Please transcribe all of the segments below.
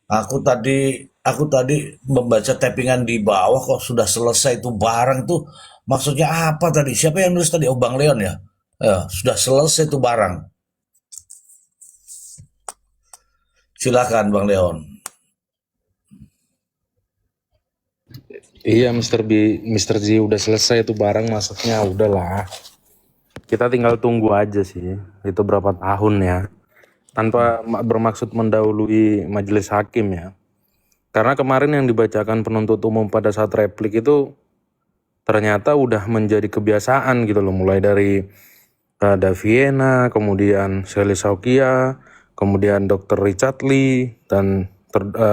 Aku tadi membaca tappingan di bawah kok sudah selesai itu barang tuh. Maksudnya apa tadi? Siapa yang nulis tadi? Oh, Bang Leon ya. Sudah selesai itu barang. Silakan Bang Leon. Iya, Mister Z udah selesai itu barang masuknya, udahlah. Kita tinggal tunggu aja sih, itu berapa tahun ya. Tanpa bermaksud mendahului majelis hakim ya. Karena kemarin yang dibacakan penuntut umum pada saat replik itu ternyata udah menjadi kebiasaan gitu loh. Mulai dari Daviena, kemudian Sally Saukia, kemudian Dr. Richard Lee, dan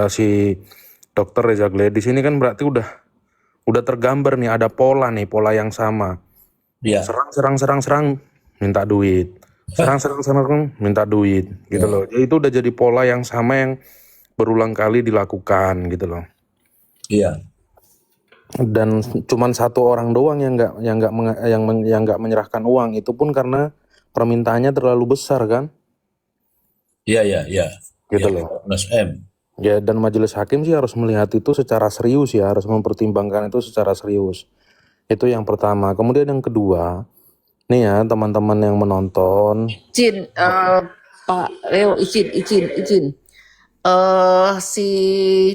si Dr. Reza Gladys ini kan berarti udah tergambar nih, ada pola nih, pola yang sama. Ya, Serang, minta duit. Serang, minta duit, gitu ya, loh. Jadi itu udah jadi pola yang sama yang berulang kali dilakukan, gitu loh. iya, Dan cuman satu orang doang yang nggak menyerahkan uang, itu pun karena permintaannya terlalu besar kan, iya, iya, iya. Ya, gitu loh. 15 M. Ya, dan majelis hakim sih harus melihat itu secara serius ya, harus mempertimbangkan itu secara serius. Itu yang pertama. Kemudian yang kedua, nih ya teman-teman yang menonton, Izin, Pak Leo, izin. Si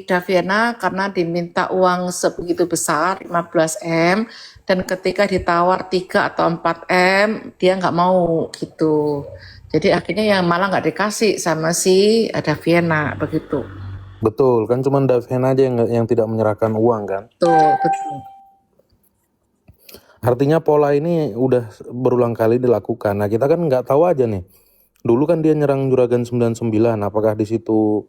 Daviana karena diminta uang sebegitu besar, 15 M, dan ketika ditawar 3 atau 4 M, dia nggak mau gitu. Jadi akhirnya yang malah nggak dikasih sama si Daviana, begitu. betul kan, cuman Daven aja yang tidak menyerahkan uang kan. Tuh, betul. Artinya pola ini udah berulang kali dilakukan. Nah, kita kan nggak tahu aja nih. Dulu kan dia nyerang Juragan 99, apakah di situ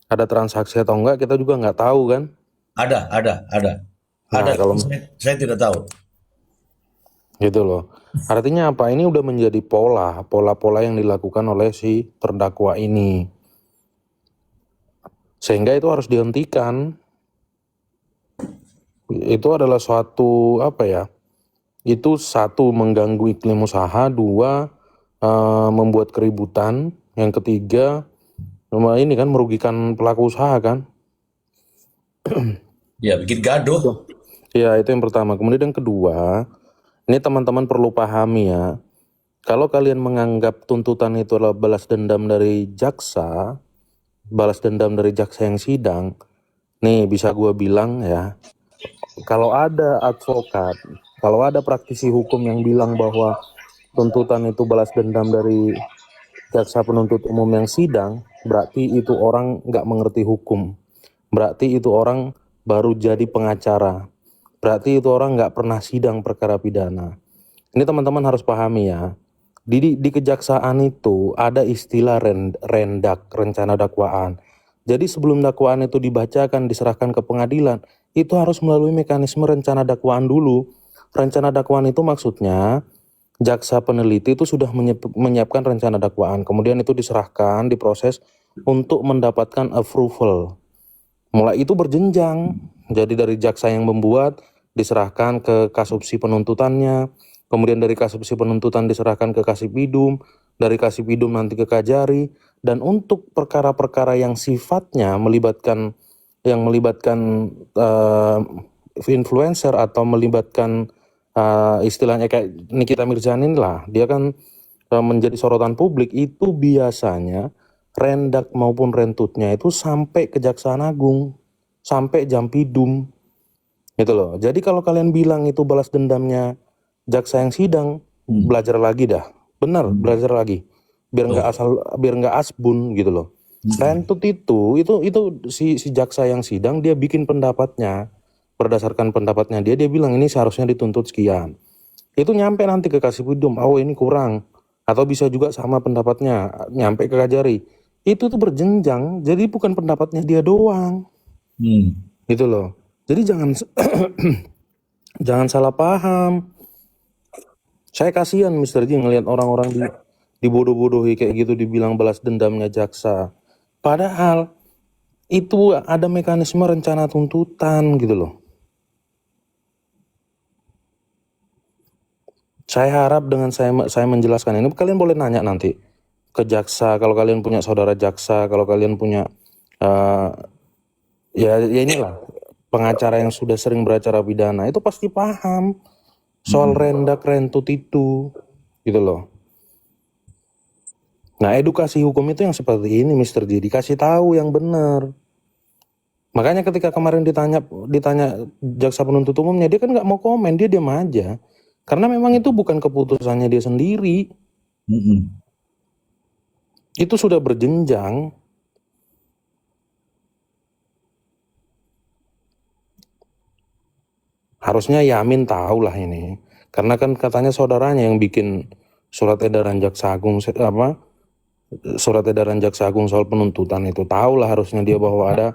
ada transaksi atau enggak, kita juga nggak tahu kan. Ada. Ada, Nah, tapi kalau saya tidak tahu. gitu loh. Artinya apa? Ini udah menjadi pola-pola yang dilakukan oleh si terdakwa ini. Sehingga itu harus dihentikan. Itu adalah suatu apa ya? Itu satu, mengganggu iklim usaha, dua, membuat keributan, yang ketiga, ini kan merugikan pelaku usaha kan. Ya, bikin gaduh. Ya, itu yang pertama. Kemudian yang kedua, ini teman-teman perlu pahami ya, kalau kalian menganggap tuntutan itu adalah balas dendam dari jaksa yang sidang, nih bisa gue bilang ya, kalau ada advokat, kalau ada praktisi hukum yang bilang bahwa tuntutan itu balas dendam dari jaksa penuntut umum yang sidang, berarti itu orang nggak mengerti hukum. Berarti itu orang baru jadi pengacara. Berarti itu orang nggak pernah sidang perkara pidana. Ini teman-teman harus pahami ya. Di kejaksaan itu ada istilah rendak, rencana dakwaan. Jadi sebelum dakwaan itu dibacakan, diserahkan ke pengadilan, itu harus melalui mekanisme rencana dakwaan dulu. Rencana dakwaan itu maksudnya jaksa peneliti itu sudah menyiapkan rencana dakwaan, kemudian itu diserahkan, diproses untuk mendapatkan approval. Mulai itu berjenjang, jadi dari jaksa yang membuat diserahkan ke kasubsi penuntutannya, kemudian dari kasubsi penuntutan diserahkan ke kasipidum, dari kasipidum nanti ke kajari, dan untuk perkara-perkara yang sifatnya melibatkan influencer atau melibatkan istilahnya kayak Nikita Mirzani lah, dia kan menjadi sorotan publik, itu biasanya rendak maupun rentutnya itu sampai Kejaksaan Agung, sampai Jampidum, gitu loh. Jadi kalau kalian bilang itu balas dendamnya jaksa yang sidang, Hmm. belajar lagi dah, benar, belajar lagi, biar nggak asbun gitu loh. Hmm. Rentut itu si jaksa yang sidang dia bikin pendapatnya, berdasarkan pendapatnya dia bilang ini seharusnya dituntut sekian. Itu nyampe nanti ke Kasipidum, oh ini kurang, atau bisa juga sama pendapatnya nyampe ke Kajari. Itu tuh berjenjang, jadi bukan pendapatnya dia doang, Hmm. gitu loh. Jadi jangan jangan salah paham. Saya kasihan Mister Ji ngelihat orang-orang dibodoh-bodohi kayak gitu, dibilang balas dendamnya jaksa. Padahal itu ada mekanisme rencana tuntutan gitu loh. Saya harap dengan saya menjelaskan ini, kalian boleh nanya nanti ke jaksa, kalau kalian punya saudara jaksa, kalau kalian punya Eh, ya inilah pengacara yang sudah sering beracara pidana itu pasti paham soal rendak rentut itu, gitu loh. Nah, edukasi hukum itu yang seperti ini, Mr. J, dikasih tahu yang benar. Makanya ketika kemarin ditanya jaksa penuntut umumnya, dia kan nggak mau komen, dia diam aja. Karena memang itu bukan keputusannya dia sendiri, Mm-mm. itu sudah berjenjang. Harusnya Yamin tahu lah ini, karena kan katanya saudaranya yang bikin surat edaran jaksa agung surat edaran jaksa agung soal penuntutan itu. Tahu lah harusnya dia bahwa ada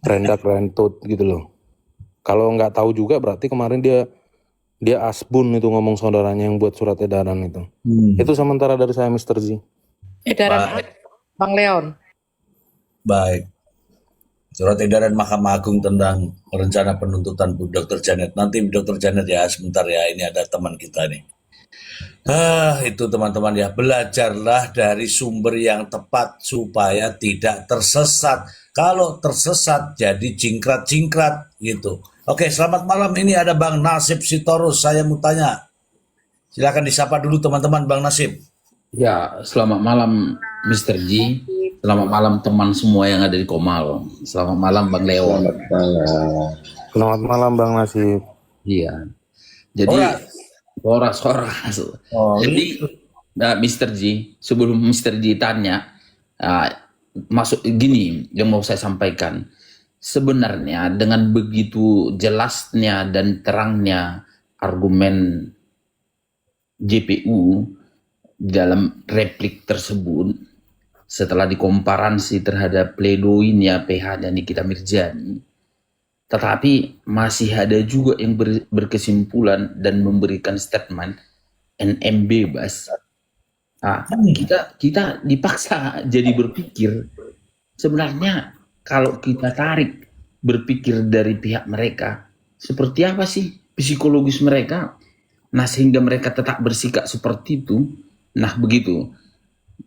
rendak rentut gitu loh. Kalau nggak tahu juga berarti kemarin dia asbun itu ngomong saudaranya yang buat surat edaran itu. Itu sementara dari saya, Mr. Z. Edaran apa, Bang Leon? Baik. Surat edaran Mahkamah Agung tentang rencana penuntutan Bu Dr. Janet. Nanti Dr. Janet ya, sebentar ya, ini ada teman kita nih. Itu teman-teman ya, belajarlah dari sumber yang tepat supaya tidak tersesat. Kalau tersesat jadi cingkrat-cingkrat gitu. Oke, selamat malam. Ini ada Bang Nasib Sitorus. Saya mau tanya. Silakan disapa dulu teman-teman Bang Nasib. Ya, selamat malam Mr. G. Selamat malam teman semua yang ada di Komal. Selamat malam Bang Leon. Selamat malam Bang Nasib. Iya. Jadi horas. Jadi Mr. G, sebelum Mr. G tanya, masuk gini yang mau saya sampaikan. Sebenarnya dengan begitu jelasnya dan terangnya argumen JPU dalam replik tersebut, setelah dikomparansi terhadap pledoinya PH dan Nikita Mirzani, tetapi masih ada juga yang berkesimpulan dan memberikan statement NM bebas. Kita dipaksa jadi berpikir, sebenarnya kalau kita tarik berpikir dari pihak mereka, seperti apa sih psikologis mereka? Nah, sehingga mereka tetap bersikap seperti itu. Nah, begitu.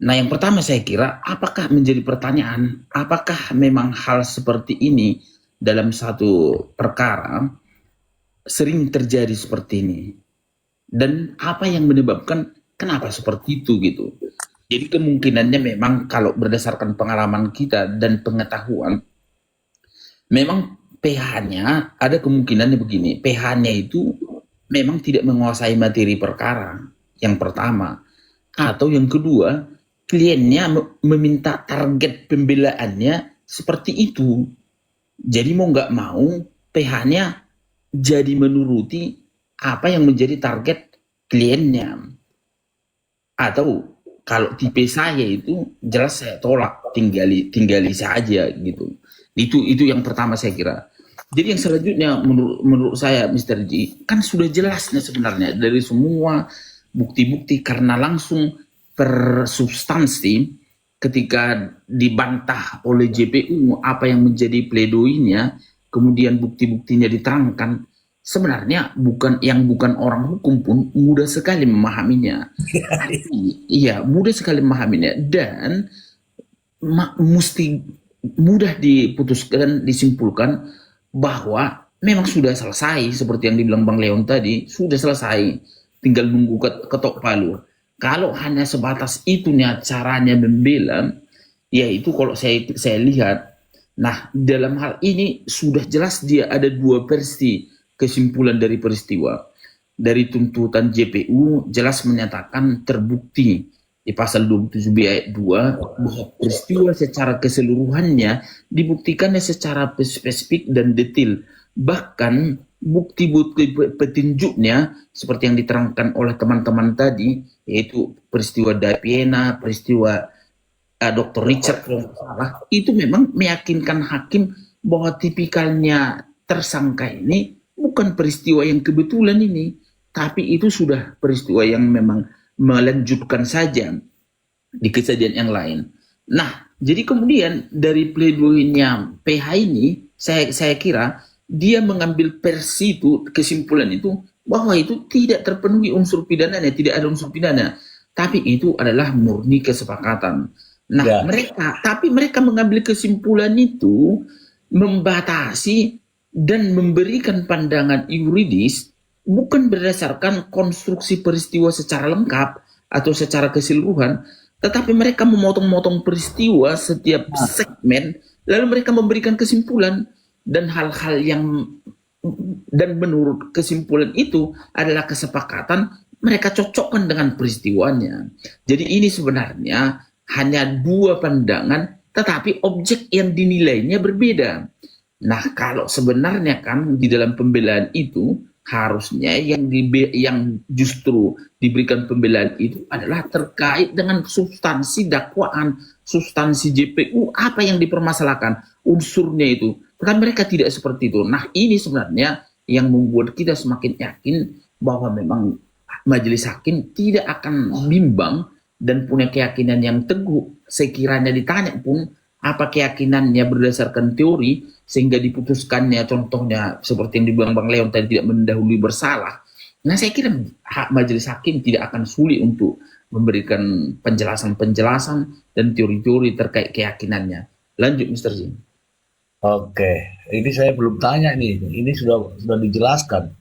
Nah, yang pertama saya kira, apakah menjadi pertanyaan, apakah memang hal seperti ini dalam satu perkara sering terjadi seperti ini? Dan apa yang menyebabkan kenapa seperti itu gitu? Jadi kemungkinannya memang kalau berdasarkan pengalaman kita dan pengetahuan, memang PH-nya ada kemungkinannya begini, PH-nya itu memang tidak menguasai materi perkara, yang pertama. Atau yang kedua, kliennya meminta target pembelaannya seperti itu. Jadi mau nggak mau, PH-nya jadi menuruti apa yang menjadi target kliennya. Atau kalau tipe saya itu jelas saya tolak, tinggali saja gitu. Itu yang pertama saya kira. Jadi yang selanjutnya menurut saya Mr. G, kan sudah jelasnya sebenarnya dari semua bukti-bukti, karena langsung per substansi ketika dibantah oleh JPU apa yang menjadi pledoinya, kemudian bukti-buktinya diterangkan, sebenarnya bukan orang hukum pun mudah sekali memahaminya. Iya, mudah sekali memahaminya, dan mesti mudah diputuskan, disimpulkan bahwa memang sudah selesai, seperti yang dibilang Bang Leon tadi, sudah selesai, tinggal nunggu ketok palu. Kalau hanya sebatas itunya caranya membela, yaitu kalau saya lihat, nah dalam hal ini sudah jelas dia ada dua versi kesimpulan dari peristiwa. Dari tuntutan JPU jelas menyatakan terbukti di pasal 27B ayat 2 bahwa peristiwa secara keseluruhannya dibuktikannya secara spesifik dan detail. Bahkan bukti-bukti petunjuknya seperti yang diterangkan oleh teman-teman tadi, yaitu peristiwa Dapiena, peristiwa Dr. Richard kalau nggak salah, itu memang meyakinkan hakim bahwa tipikalnya tersangka ini bukan peristiwa yang kebetulan ini, tapi itu sudah peristiwa yang memang melanjutkan saja di kejadian yang lain. Nah, jadi kemudian dari pledoinya PH ini, saya kira dia mengambil versi itu, kesimpulan itu, bahwa itu tidak terpenuhi unsur pidananya, tidak ada unsur pidana, tapi itu adalah murni kesepakatan. Nah, Ya, tapi mereka mengambil kesimpulan itu membatasi dan memberikan pandangan yuridis bukan berdasarkan konstruksi peristiwa secara lengkap atau secara keseluruhan, tetapi mereka memotong-motong peristiwa setiap segmen, lalu mereka memberikan kesimpulan dan hal-hal yang dan menurut kesimpulan itu adalah kesepakatan mereka cocokkan dengan peristiwanya. Jadi ini sebenarnya hanya dua pandangan, tetapi objek yang dinilainya berbeda. Nah, kalau sebenarnya kan di dalam pembelaan itu harusnya yang justru diberikan pembelaan itu adalah terkait dengan substansi dakwaan, substansi JPU, apa yang dipermasalahkan, unsurnya itu. Kan mereka tidak seperti itu. Nah, ini sebenarnya yang membuat kita semakin yakin bahwa memang majelis hakim tidak akan bimbang dan punya keyakinan yang teguh. Sekiranya ditanya pun apa keyakinannya berdasarkan teori sehingga diputuskannya, contohnya seperti yang dibilang Bang Leon tadi, tidak mendahului bersalah. Nah, saya kira majelis hakim tidak akan sulit untuk memberikan penjelasan-penjelasan dan teori-teori terkait keyakinannya. Lanjut, Mr. Zin. oke. Ini saya belum tanya nih. Ini sudah dijelaskan.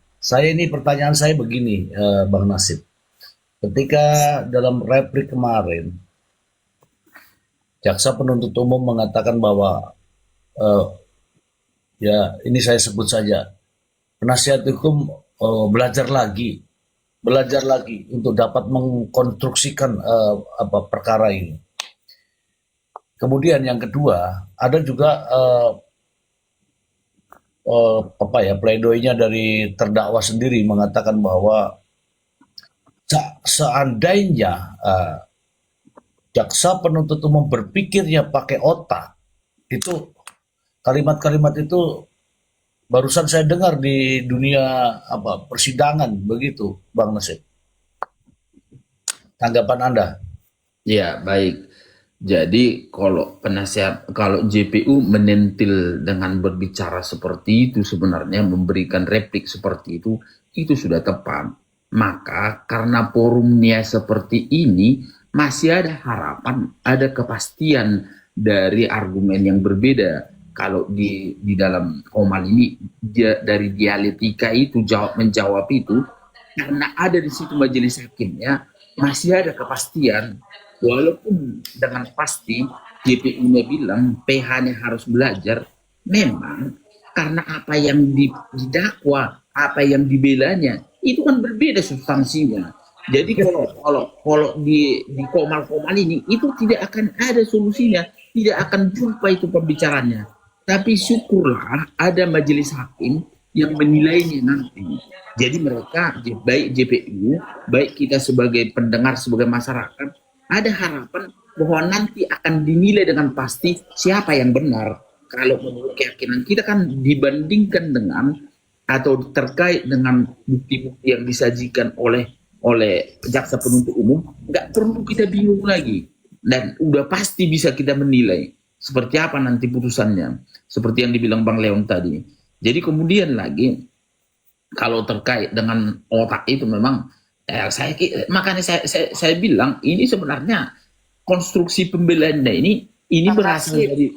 Pertanyaan saya begini, Bang Nasib. Ketika dalam replik kemarin, jaksa penuntut umum mengatakan bahwa ya ini saya sebut saja, penasihat hukum belajar lagi untuk dapat mengkonstruksikan perkara ini. Kemudian yang kedua, ada juga pledoinya dari terdakwa sendiri mengatakan bahwa seandainya jaksa penuntut umum berpikirnya pakai otak, itu kalimat-kalimat itu barusan saya dengar di dunia persidangan begitu, Bang Nasib. Tanggapan Anda? Ya, baik. Jadi kalau JPU menentil dengan berbicara seperti itu, sebenarnya memberikan replik seperti itu sudah tepat. Maka karena forumnya seperti ini, masih ada harapan, ada kepastian dari argumen yang berbeda. Kalau di dalam Komal ini dari dialektika itu menjawab itu, karena ada di situ majelis hakim ya, masih ada kepastian. Walaupun dengan pasti JPU-nya bilang PH-nya harus belajar, memang karena apa yang didakwa, apa yang dibelanya itu kan berbeda substansinya. Jadi kalau di Komal ini itu tidak akan ada solusinya, tidak akan jumpa itu pembicaranya. Tapi syukurlah ada majelis hakim yang menilainya nanti. Jadi mereka, baik JPU, baik kita sebagai pendengar, sebagai masyarakat, ada harapan bahwa nanti akan dinilai dengan pasti siapa yang benar. Kalau menurut keyakinan kita kan dibandingkan dengan atau terkait dengan bukti-bukti yang disajikan oleh jaksa penuntut umum, nggak perlu kita bingung lagi dan udah pasti bisa kita menilai seperti apa nanti putusannya, seperti yang dibilang Bang Leon tadi. Jadi kemudian lagi kalau terkait dengan otak itu memang makanya saya bilang ini sebenarnya konstruksi pembelaannya ini berasal dari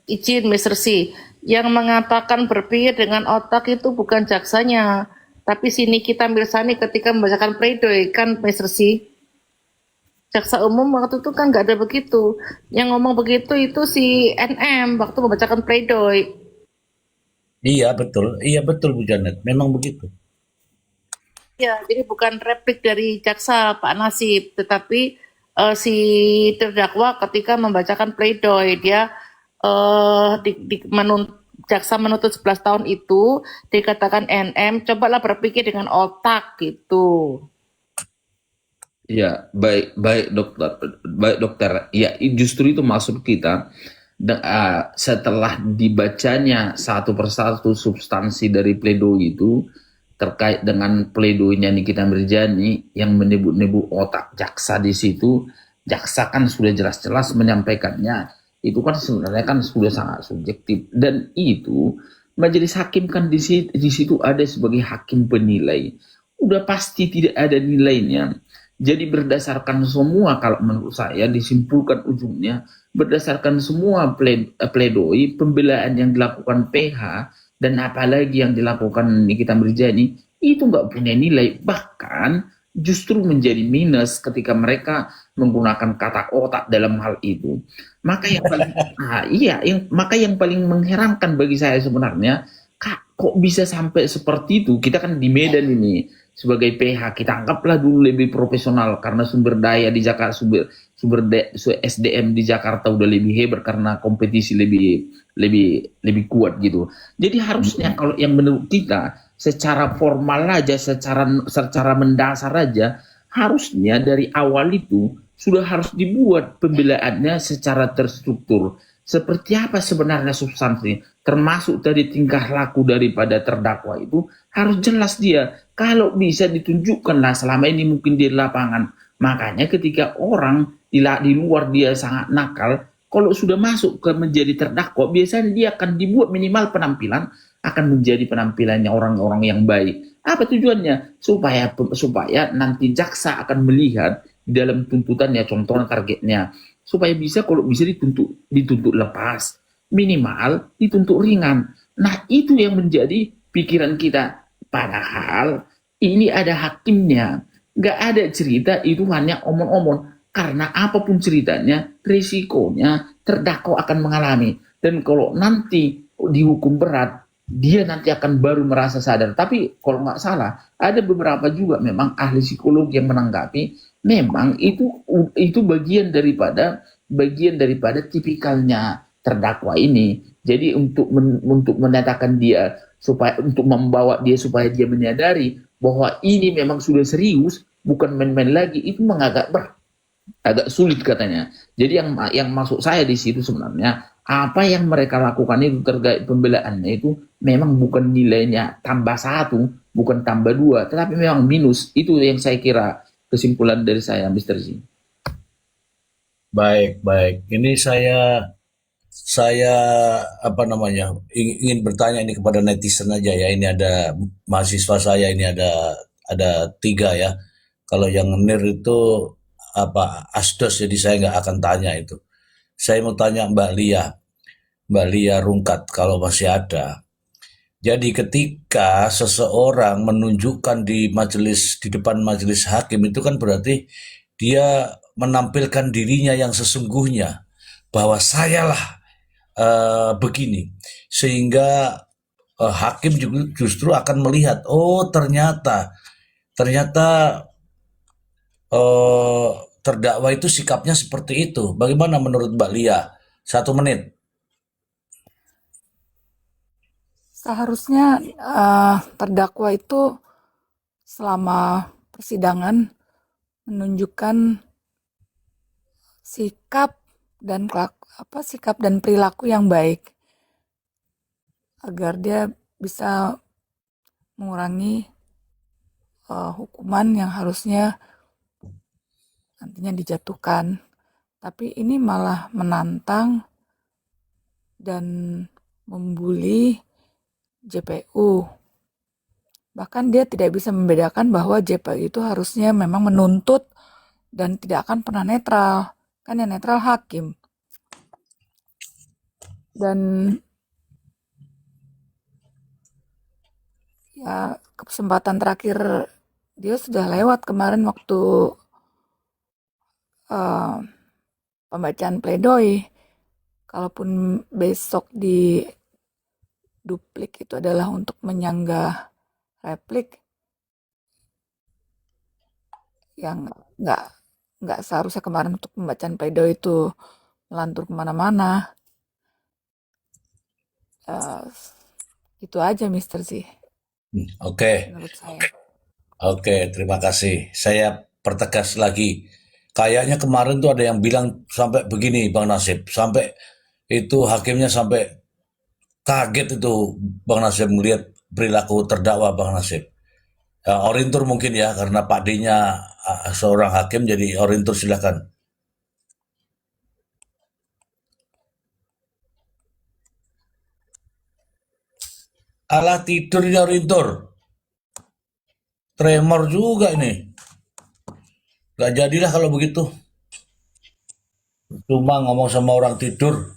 izin Mr. C, yang mengatakan berpikir dengan otak itu bukan jaksanya, tapi sini kita Mirsani ketika membacakan pledoi kan Mr. C. Jaksa umum waktu itu kan nggak ada begitu. Yang ngomong begitu itu si NM waktu membacakan pledoi. Iya betul Bu Janet, memang begitu. Ya, jadi bukan replik dari jaksa Pak Nasib, tetapi si terdakwa ketika membacakan pledoi dia jaksa menuntut 11 tahun itu dikatakan NM cobalah berpikir dengan otak gitu. Ya, baik dokter. Ya, justru itu maksud kita. Setelah dibacanya satu persatu substansi dari pledoi itu terkait dengan pledoinya Nikita Mirzani yang menyebut-nyebut otak jaksa di situ, jaksa kan sudah jelas-jelas menyampaikannya. Itu kan sebenarnya kan sudah sangat subjektif dan itu majelis hakim kan di situ ada sebagai hakim penilai. Udah pasti tidak ada nilainya. Jadi berdasarkan semua, kalau menurut saya disimpulkan ujungnya, berdasarkan semua pledoi, pembelaan yang dilakukan PH, dan apalagi yang dilakukan Nikita Mirzani, itu nggak punya nilai. Bahkan justru menjadi minus ketika mereka menggunakan kata otak dalam hal itu. Maka yang paling maka yang paling mengherankan bagi saya sebenarnya, Kak, kok bisa sampai seperti itu? Kita kan di Medan ini sebagai PH, kita anggaplah dulu lebih profesional karena sumber daya di Jakarta, SDM di Jakarta udah lebih hebat karena kompetisi lebih kuat gitu. Jadi harusnya kalau yang menurut kita secara formal aja, secara mendasar aja, harusnya dari awal itu sudah harus dibuat pembelaannya secara terstruktur. Seperti apa sebenarnya substansi, termasuk tadi tingkah laku daripada terdakwa itu harus jelas dia. Kalau bisa ditunjukkanlah selama ini mungkin di lapangan. Makanya ketika orang di luar dia sangat nakal, kalau sudah masuk ke menjadi terdakwa, biasanya dia akan dibuat minimal penampilan akan menjadi penampilannya orang-orang yang baik. Apa tujuannya? Supaya nanti jaksa akan melihat di dalam tuntutannya, contohnya targetnya, supaya bisa kalau bisa dituntut lepas, minimal dituntut ringan. Nah, itu yang menjadi pikiran kita. Padahal ini ada hakimnya. Nggak ada cerita, itu hanya omong-omong. Karena apapun ceritanya, risikonya terdakwa akan mengalami. Dan kalau nanti dihukum berat, dia nanti akan baru merasa sadar. Tapi kalau nggak salah, ada beberapa juga memang ahli psikologi yang menanggapi, memang itu bagian daripada tipikalnya terdakwa ini. Jadi untuk menyatakan dia, supaya untuk membawa dia supaya dia menyadari bahwa ini memang sudah serius, bukan main-main lagi, itu agak sulit katanya. Jadi yang masuk saya di situ sebenarnya, apa yang mereka lakukan itu terkait pembelaannya itu memang bukan nilainya tambah 1, bukan tambah 2, tetapi memang minus. Itu yang saya kira kesimpulan dari saya, Mr. Z. Baik, baik. Ini saya apa namanya ingin bertanya ini kepada netizen aja ya. Ini ada mahasiswa saya ini ada 3 ya. Kalau yang nir itu apa asdos, jadi saya nggak akan tanya itu. Saya mau tanya Mbak Lia Rungkat kalau masih ada. Jadi ketika seseorang menunjukkan di depan majelis hakim itu kan berarti dia menampilkan dirinya yang sesungguhnya bahwa sayalah begini, sehingga hakim justru akan melihat, oh ternyata ternyata eh, terdakwa itu sikapnya seperti itu. Bagaimana menurut Mbak Lia? 1 menit. Seharusnya terdakwa itu selama persidangan menunjukkan sikap sikap dan perilaku yang baik agar dia bisa mengurangi hukuman yang harusnya nantinya dijatuhkan. Tapi ini malah menantang dan membuli JPU. Bahkan dia tidak bisa membedakan bahwa JPU itu harusnya memang menuntut dan tidak akan pernah netral. Kan yang netral hakim. Dan ya kesempatan terakhir dia sudah lewat kemarin waktu pembacaan pledoi. Kalaupun besok di duplik itu adalah untuk menyanggah replik, yang nggak seharusnya kemarin untuk pembacaan pledoi itu melantur kemana-mana. Itu aja, Mister sih, Oke, menurut saya. oke, terima kasih. Saya pertegas lagi. Kayaknya kemarin tuh ada yang bilang sampai begini, Bang Nasib. Sampai itu hakimnya sampai kaget itu, Bang Nasib melihat perilaku terdakwa, Bang Nasib. Orintur mungkin ya, karena Pak D-nya seorang hakim, jadi orintur silakan. Alah tidur ini orintur. Tremor juga ini. Gak jadilah kalau begitu. Cuma ngomong sama orang tidur.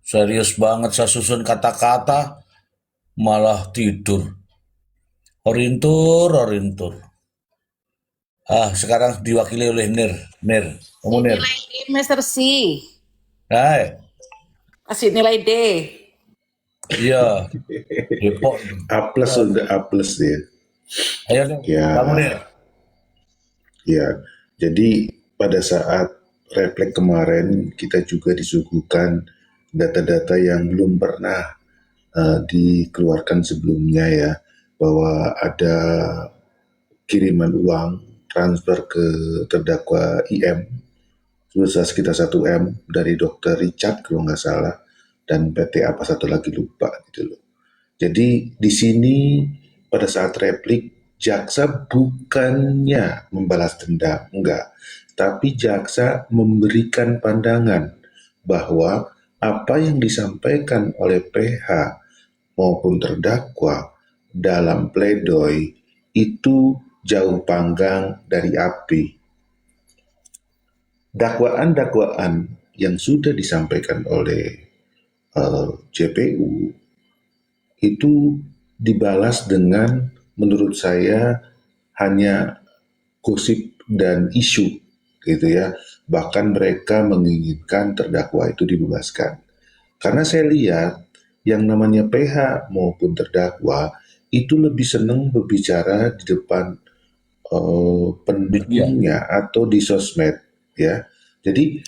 Serius banget saya susun kata-kata, malah tidur. Orintur, orintur. Sekarang diwakili oleh Nir. Nir, kamu Nir. Nilai D, Mr. C. Hai, Kasih nilai D. iya, Depok. A plus udah A plus dia. Ayo Nir, Ya, kamu Nir. ya. Jadi pada saat refleks kemarin kita juga disuguhkan data-data yang belum pernah dikeluarkan sebelumnya ya, bahwa ada kiriman uang transfer ke terdakwa IM sebesar sekitar 1 M dari Dokter Richard kalau nggak salah, dan PT apa satu lagi lupa gitu loh. Jadi di sini pada saat replik jaksa bukannya membalas dendam, enggak, tapi jaksa memberikan pandangan bahwa apa yang disampaikan oleh PH maupun terdakwa dalam pledoi itu jauh panggang dari api. Dakwaan-dakwaan yang sudah disampaikan oleh JPU itu dibalas dengan menurut saya hanya gosip dan isu gitu ya. Bahkan mereka menginginkan terdakwa itu dibebaskan. Karena saya lihat yang namanya PH maupun terdakwa itu lebih senang berbicara di depan pendukungnya atau di sosmed ya. Jadi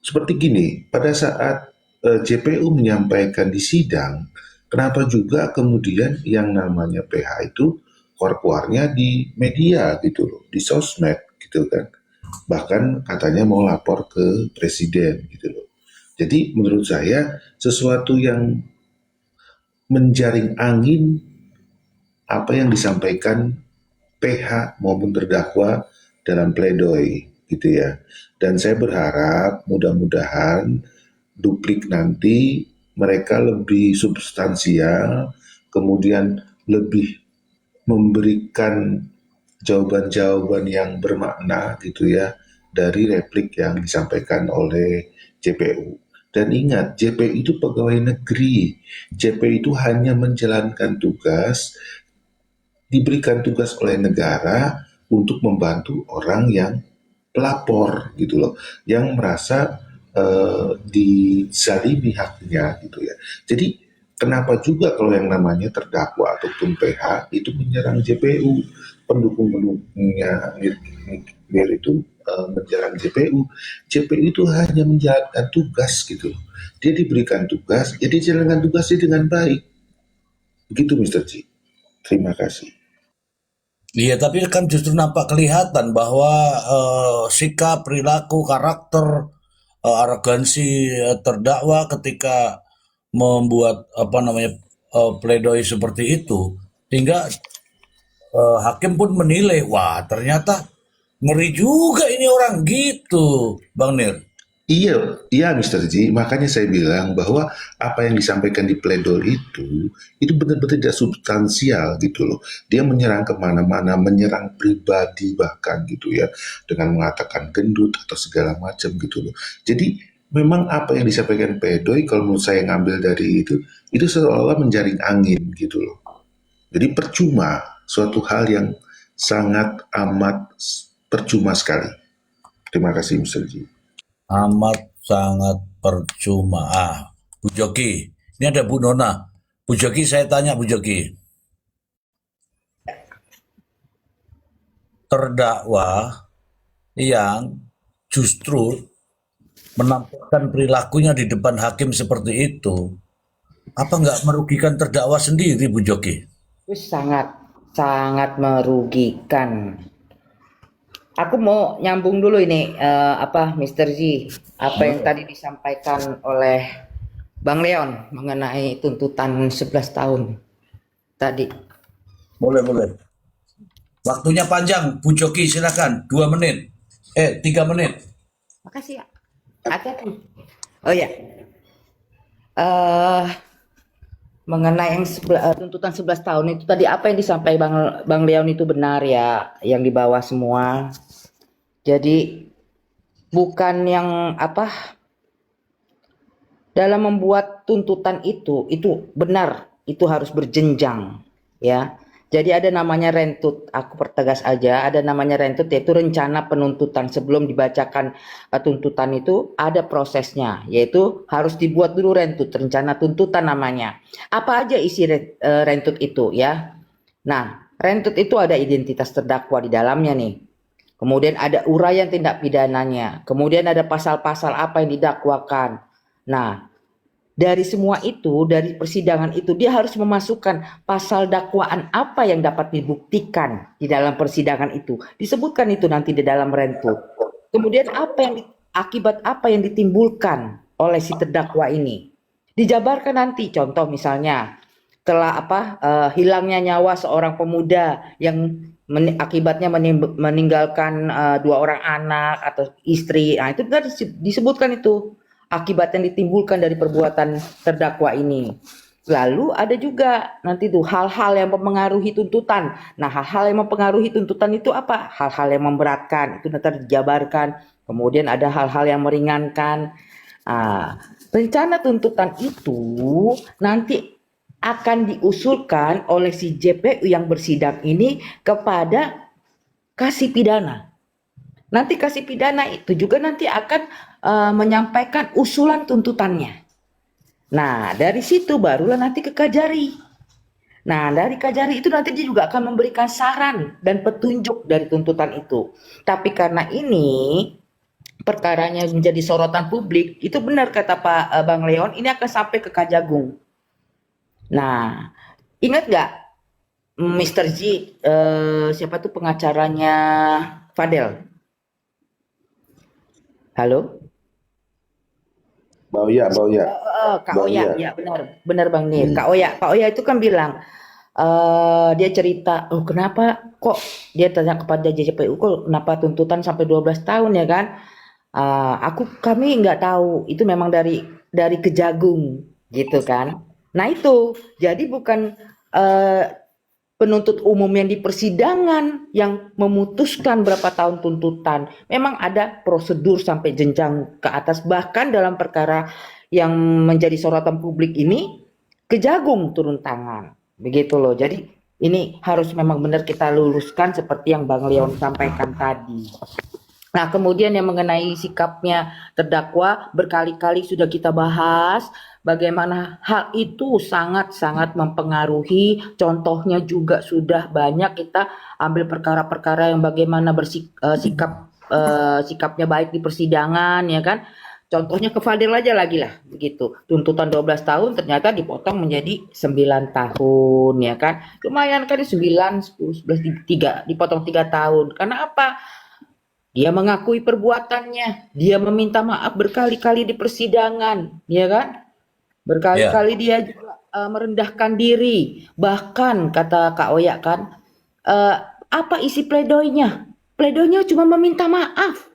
seperti gini, pada saat JPU menyampaikan di sidang, kenapa juga kemudian yang namanya PH itu keluar-keluarnya di media gitu loh, di sosmed gitu kan. Bahkan katanya mau lapor ke presiden gitu loh. Jadi menurut saya sesuatu yang menjaring angin apa yang disampaikan PH maupun terdakwa dalam pledoi gitu ya. Dan saya berharap mudah-mudahan duplik nanti mereka lebih substansial, kemudian lebih memberikan jawaban-jawaban yang bermakna gitu ya dari replik yang disampaikan oleh JPU. Dan ingat, JPU itu pegawai negeri. JPU itu hanya menjalankan tugas, diberikan tugas oleh negara untuk membantu orang yang pelapor gitu loh, yang merasa dizalimi haknya gitu ya. Jadi kenapa juga kalau yang namanya terdakwa ataupun PH itu menyerang JPU, pendukung-pendukungnya Mir itu menyerang JPU. JPU itu hanya menjalankan tugas gitu loh. Dia diberikan tugas, jadi jalankan tugasnya dengan baik. Begitu Mr. G. Terima kasih. Iya, tapi kan justru nampak kelihatan bahwa sikap, perilaku, karakter, arogansi terdakwa ketika membuat pledoi seperti itu, hingga hakim pun menilai, wah ternyata ngeri juga ini orang gitu, Bang Nir. Iya, iya Mr. G. Makanya saya bilang bahwa apa yang disampaikan di pledoi itu benar-benar tidak substansial gitu loh. Dia menyerang kemana-mana, menyerang pribadi bahkan gitu ya, dengan mengatakan gendut atau segala macam gitu loh. Jadi memang apa yang disampaikan pledoi kalau menurut saya ngambil dari itu seolah-olah menjaring angin gitu loh. Jadi percuma, suatu hal yang sangat amat percuma sekali. Terima kasih Mr. G. Amat sangat percuma. Bu Joki, ini ada Bu Nona. Bu Joki, saya tanya Bu Joki, terdakwa yang justru menampilkan perilakunya di depan hakim seperti itu, apa nggak merugikan terdakwa sendiri, Bu Joki? Sangat sangat merugikan. Aku mau nyambung dulu ini Mr. Z, apa yang tadi disampaikan oleh Bang Leon mengenai tuntutan 11 tahun tadi. Boleh. Waktunya panjang, Bu Joki silakan, 2 menit. 3 menit. Makasih ya. Hati-hati. Oh ya. Mengenai yang tuntutan 11 tahun itu tadi apa yang disampaikan Bang Leon itu benar ya, yang di bawah semua. Jadi bukan yang apa, dalam membuat tuntutan itu benar, itu harus berjenjang ya. Jadi ada namanya rentut, aku pertegas aja, ada namanya rentut yaitu rencana penuntutan. Sebelum dibacakan tuntutan itu ada prosesnya, yaitu harus dibuat dulu rentut, rencana tuntutan namanya. Apa aja isi rentut itu ya? Nah, rentut itu ada identitas terdakwa di dalamnya nih. Kemudian ada uraian tindak pidananya, kemudian ada pasal-pasal apa yang didakwakan. Nah, dari semua itu, dari persidangan itu, dia harus memasukkan pasal dakwaan apa yang dapat dibuktikan di dalam persidangan itu. Disebutkan itu nanti di dalam rentut. Kemudian akibat apa yang ditimbulkan oleh si terdakwa ini. Dijabarkan nanti, contoh misalnya, telah hilangnya nyawa seorang pemuda yang akibatnya meninggalkan 2 orang anak atau istri. Nah, itu kan disebutkan itu akibat yang ditimbulkan dari perbuatan terdakwa ini. Lalu ada juga nanti tuh hal-hal yang mempengaruhi tuntutan. Nah, hal-hal yang mempengaruhi tuntutan itu apa? Hal-hal yang memberatkan, itu nanti dijabarkan. Kemudian ada hal-hal yang meringankan. Rencana tuntutan itu nanti akan diusulkan oleh si JPU yang bersidang ini kepada kasih pidana. Nanti kasih pidana itu juga nanti akan menyampaikan usulan tuntutannya. Nah, dari situ barulah nanti ke Kajari. Nah, dari Kajari itu nanti dia juga akan memberikan saran dan petunjuk dari tuntutan itu. Tapi karena ini perkaranya menjadi sorotan publik, itu benar kata Pak Bang Leon, ini akan sampai ke Kajagung. Nah, ingat nggak Mr. G, siapa tuh pengacaranya Fadel? Halo? Kak Oya. Kak Bang Oya, Iya. ya benar Bang Nir. Kak Oya itu kan bilang, dia cerita, oh kenapa kok dia tanya kepada JPU, kok kenapa tuntutan sampai 12 tahun ya kan? Kami nggak tahu, itu memang dari Kejagung gitu kan. Nah itu, jadi bukan penuntut umum yang di persidangan yang memutuskan berapa tahun tuntutan. Memang ada prosedur sampai jenjang ke atas. Bahkan dalam perkara yang menjadi sorotan publik ini, Kejagung turun tangan. Begitu loh. Jadi ini harus memang benar kita luruskan seperti yang Bang Leon sampaikan tadi. Nah, kemudian yang mengenai sikapnya terdakwa berkali-kali sudah kita bahas bagaimana hal itu sangat-sangat mempengaruhi. Contohnya juga sudah banyak kita ambil perkara-perkara yang bagaimana sikapnya baik di persidangan ya kan. Contohnya ke Fadil aja lagi lah begitu. Tuntutan 12 tahun ternyata dipotong menjadi 9 tahun ya kan. Lumayan kan 9, 10, 11, 3 dipotong 3 tahun. Karena apa? Dia mengakui perbuatannya, dia meminta maaf berkali-kali di persidangan, ya kan? Berkali-kali dia juga merendahkan diri. Bahkan kata Kak Oya kan, apa isi pledoinya? Pledoinya cuma meminta maaf.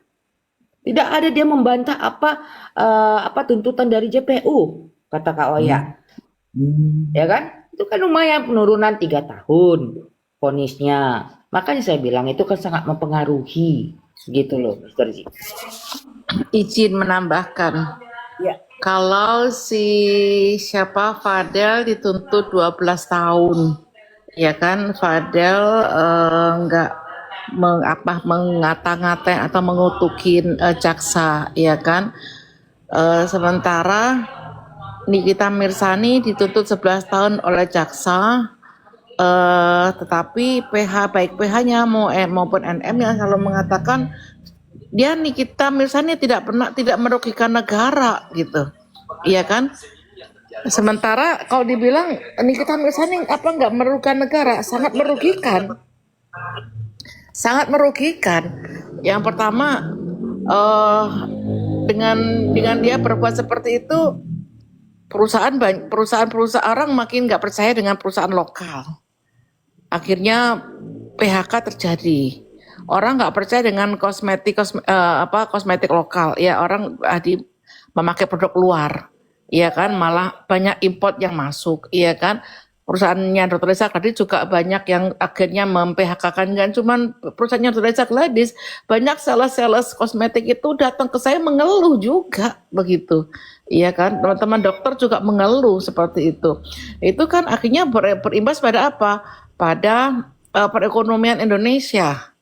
Tidak ada dia membantah apa tuntutan dari JPU, kata Kak Oya. Ya kan? Itu kan lumayan penurunan 3 tahun vonisnya. Makanya saya bilang itu kan sangat mempengaruhi. Gitu loh, Mr. Ji. Izin menambahkan, Ya. kalau si Fadel dituntut 12 tahun, ya kan Fadel nggak mengata-ngatain atau mengutukin jaksa, ya kan. Sementara Nikita Mirzani dituntut 11 tahun oleh jaksa. Tetapi baik PH-nya maupun NM-nya selalu mengatakan dia Nikita Mirzani tidak merugikan negara gitu, iya kan? Sementara kalau dibilang Nikita Mirzani nggak merugikan negara, sangat merugikan. Yang pertama dengan dia berbuat seperti itu, perusahaan orang makin nggak percaya dengan perusahaan lokal. Akhirnya PHK terjadi. Orang nggak percaya dengan kosmetik lokal. Ya orang memakai produk luar. Iya kan, malah banyak import yang masuk. Iya kan. perusahaannya Dr. Lisa Gladys juga banyak yang akhirnya mem-PHK-kan, kan cuman perusahaannya Dr. Lisa Gladys, banyak sales-sales kosmetik itu datang ke saya mengeluh juga begitu. Iya kan, teman-teman dokter juga mengeluh seperti itu. Itu kan akhirnya berimbas pada apa? Pada perekonomian Indonesia.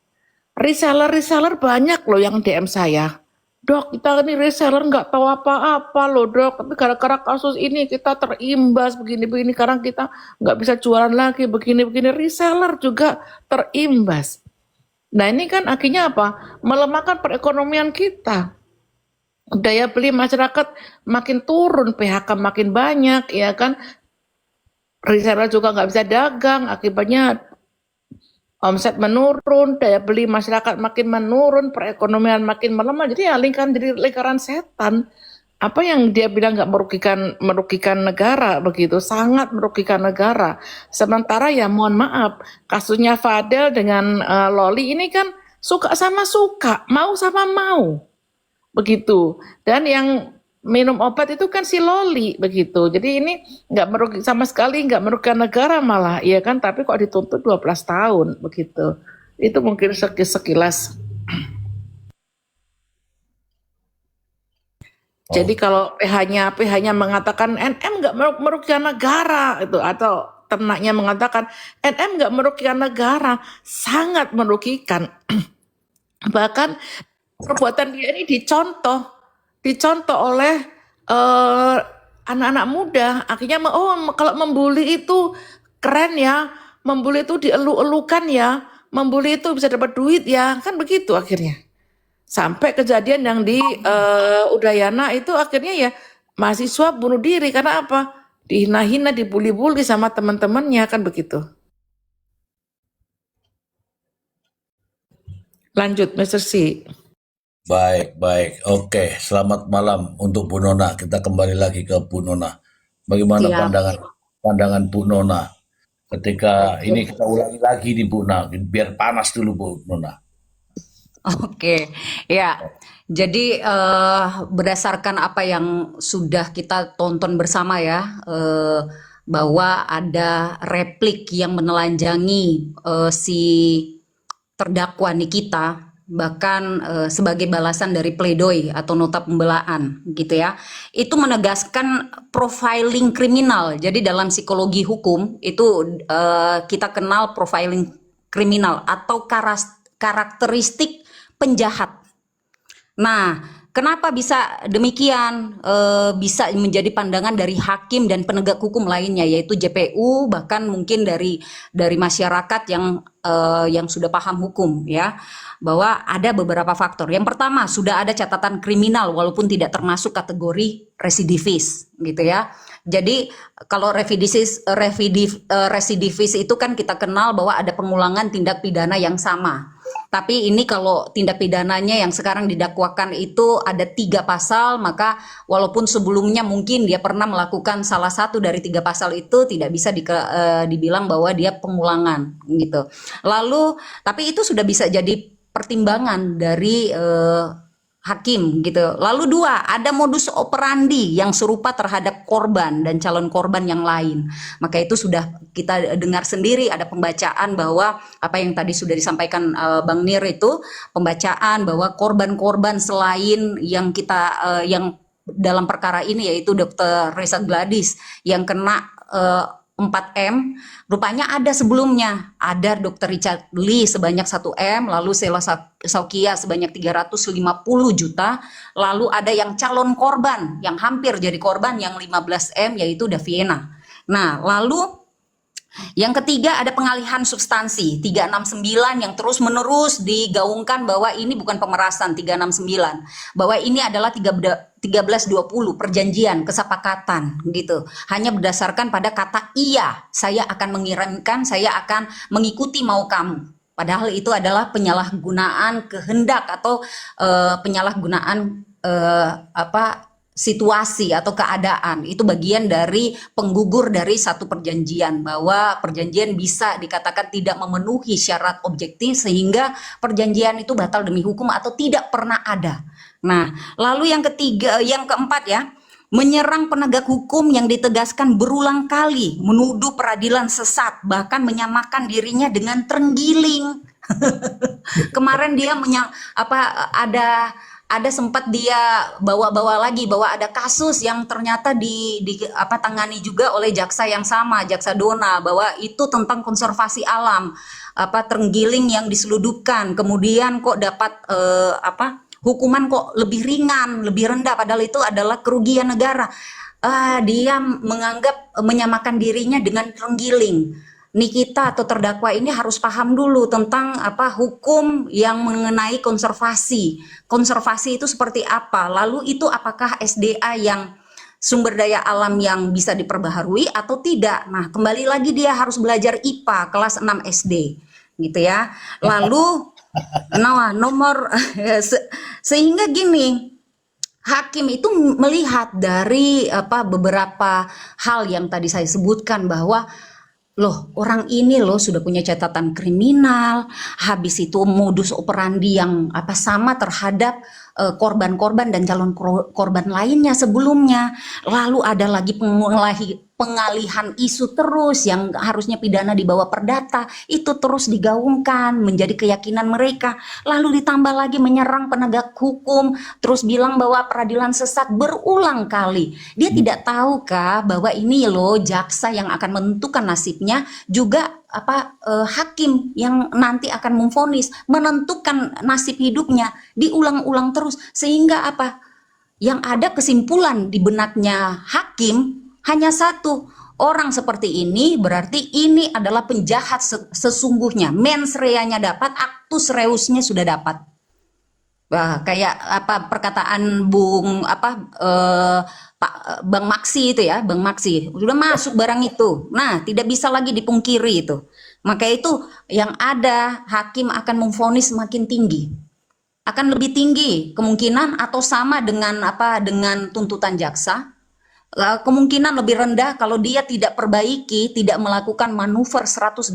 Reseller banyak loh yang DM saya. Dok, kita ini reseller nggak tahu apa-apa loh dok, tapi gara-gara kasus ini kita terimbas begini-begini, karena kita nggak bisa jualan lagi begini-begini, reseller juga terimbas. Nah ini kan akhirnya apa? Melemahkan perekonomian kita. Daya beli masyarakat makin turun, PHK makin banyak, ya kan? Reseller juga nggak bisa dagang, akibatnya omset menurun, daya beli masyarakat makin menurun, perekonomian makin melemah. Jadi ya lingkaran setan. Apa yang dia bilang nggak merugikan negara begitu, sangat merugikan negara. Sementara ya mohon maaf, kasusnya Fadel dengan Loli ini kan suka sama suka, mau sama mau begitu. Dan yang minum obat itu kan si Loli begitu. Jadi ini nggak sama sekali nggak merugikan negara malah, iya kan? Tapi kok dituntut 12 tahun begitu. Itu mungkin sekilas. Jadi kalau PH-nya mengatakan NM nggak merugikan negara itu, atau ternaknya mengatakan NM nggak merugikan negara, sangat merugikan. Bahkan perbuatan dia ini dicontoh oleh anak-anak muda. Akhirnya kalau membuli itu keren ya, membuli itu dielu-elukan ya, membuli itu bisa dapat duit ya, kan begitu akhirnya. Sampai kejadian yang di Udayana itu akhirnya ya mahasiswa bunuh diri karena apa? Dihina-hina, dibully-bully sama teman-temannya, kan begitu. Lanjut, Mr. C. Baik. Oke, selamat malam untuk Bu Nona. Kita kembali lagi ke Bu Nona. Bagaimana Siap. pandangan Bu Nona ketika ini kita ulangi lagi nih Bu Nona, biar panas dulu Bu Nona. Oke, ya. Jadi berdasarkan apa yang sudah kita tonton bersama ya, bahwa ada replik yang menelanjangi si terdakwa Nikita, bahkan sebagai balasan dari pledoi atau nota pembelaan gitu ya. Itu menegaskan profiling kriminal. Jadi dalam psikologi hukum itu kita kenal profiling kriminal atau karakteristik penjahat. Nah, kenapa bisa demikian? Bisa menjadi pandangan dari hakim dan penegak hukum lainnya, yaitu JPU, bahkan mungkin dari masyarakat yang sudah paham hukum ya, bahwa ada beberapa faktor. Yang pertama, sudah ada catatan kriminal walaupun tidak termasuk kategori residivis gitu ya. Jadi kalau residivis itu kan kita kenal bahwa ada pengulangan tindak pidana yang sama. Tapi ini kalau tindak pidananya yang sekarang didakwakan itu ada 3 pasal, maka walaupun sebelumnya mungkin dia pernah melakukan salah satu dari 3 pasal itu, tidak bisa dibilang bahwa dia pengulangan gitu. Lalu tapi itu sudah bisa jadi pertimbangan dari hakim gitu. Lalu 2, ada modus operandi yang serupa terhadap korban dan calon korban yang lain. Maka itu sudah kita dengar sendiri, ada pembacaan bahwa apa yang tadi sudah disampaikan Bang Nir itu, pembacaan bahwa korban-korban selain yang yang dalam perkara ini yaitu Dr. Lisa Gladys yang kena 4M, rupanya ada sebelumnya, ada Dr. Richard Lee sebanyak 1M, lalu Sheila Saukia sebanyak 350 juta, lalu ada yang calon korban yang hampir jadi korban yang 15M yaitu Daviena. Nah, lalu yang ketiga ada pengalihan substansi 369 yang terus menerus digaungkan bahwa ini bukan pemerasan 369, bahwa ini adalah 1320 perjanjian kesepakatan gitu, hanya berdasarkan pada kata iya, saya akan mengirimkan, saya akan mengikuti mau kamu, padahal itu adalah penyalahgunaan kehendak atau penyalahgunaan situasi atau keadaan. Itu bagian dari penggugur dari satu perjanjian, bahwa perjanjian bisa dikatakan tidak memenuhi syarat objektif sehingga perjanjian itu batal demi hukum atau tidak pernah ada. Nah, lalu yang keempat ya, menyerang penegak hukum yang ditegaskan berulang kali, menuduh peradilan sesat, bahkan menyamakan dirinya dengan terenggiling. Kemarin dia ada sempat dia bawa-bawa lagi bahwa ada kasus yang ternyata tangani juga oleh jaksa yang sama, Jaksa Dona, bahwa itu tentang konservasi alam, terenggiling yang diseludupkan, kemudian kok dapat hukuman kok lebih ringan, lebih rendah, padahal itu adalah kerugian negara. Dia menyamakan dirinya dengan terenggiling. Nikita atau terdakwa ini harus paham dulu tentang hukum yang mengenai konservasi. Konservasi itu seperti apa? Lalu itu apakah SDA yang sumber daya alam yang bisa diperbaharui atau tidak? Nah, kembali lagi dia harus belajar IPA kelas 6 SD, gitu ya. Lalu sehingga gini, hakim itu melihat dari beberapa hal yang tadi saya sebutkan bahwa loh, orang ini loh sudah punya catatan kriminal, habis itu modus operandi yang sama terhadap korban-korban dan calon korban lainnya sebelumnya. Lalu ada lagi pengalihan isu terus yang harusnya pidana di bawah perdata, itu terus digaungkan menjadi keyakinan mereka. Lalu ditambah lagi menyerang penegak hukum, terus bilang bahwa peradilan sesat berulang kali. Dia tidak tahukah bahwa ini loh jaksa yang akan menentukan nasibnya, juga hakim yang nanti akan memvonis, menentukan nasib hidupnya, diulang-ulang terus, sehingga yang ada kesimpulan di benaknya hakim hanya satu, orang seperti ini berarti ini adalah penjahat sesungguhnya, mens reanya dapat, actus reusnya sudah dapat. Wah, kayak perkataan Bang Maksi itu ya, Bang Maksi sudah masuk barang itu. Nah, tidak bisa lagi dipungkiri itu. Maka itu yang ada, hakim akan memvonis semakin tinggi, akan lebih tinggi kemungkinan atau sama dengan dengan tuntutan jaksa. Kemungkinan lebih rendah kalau dia tidak perbaiki, tidak melakukan manuver 180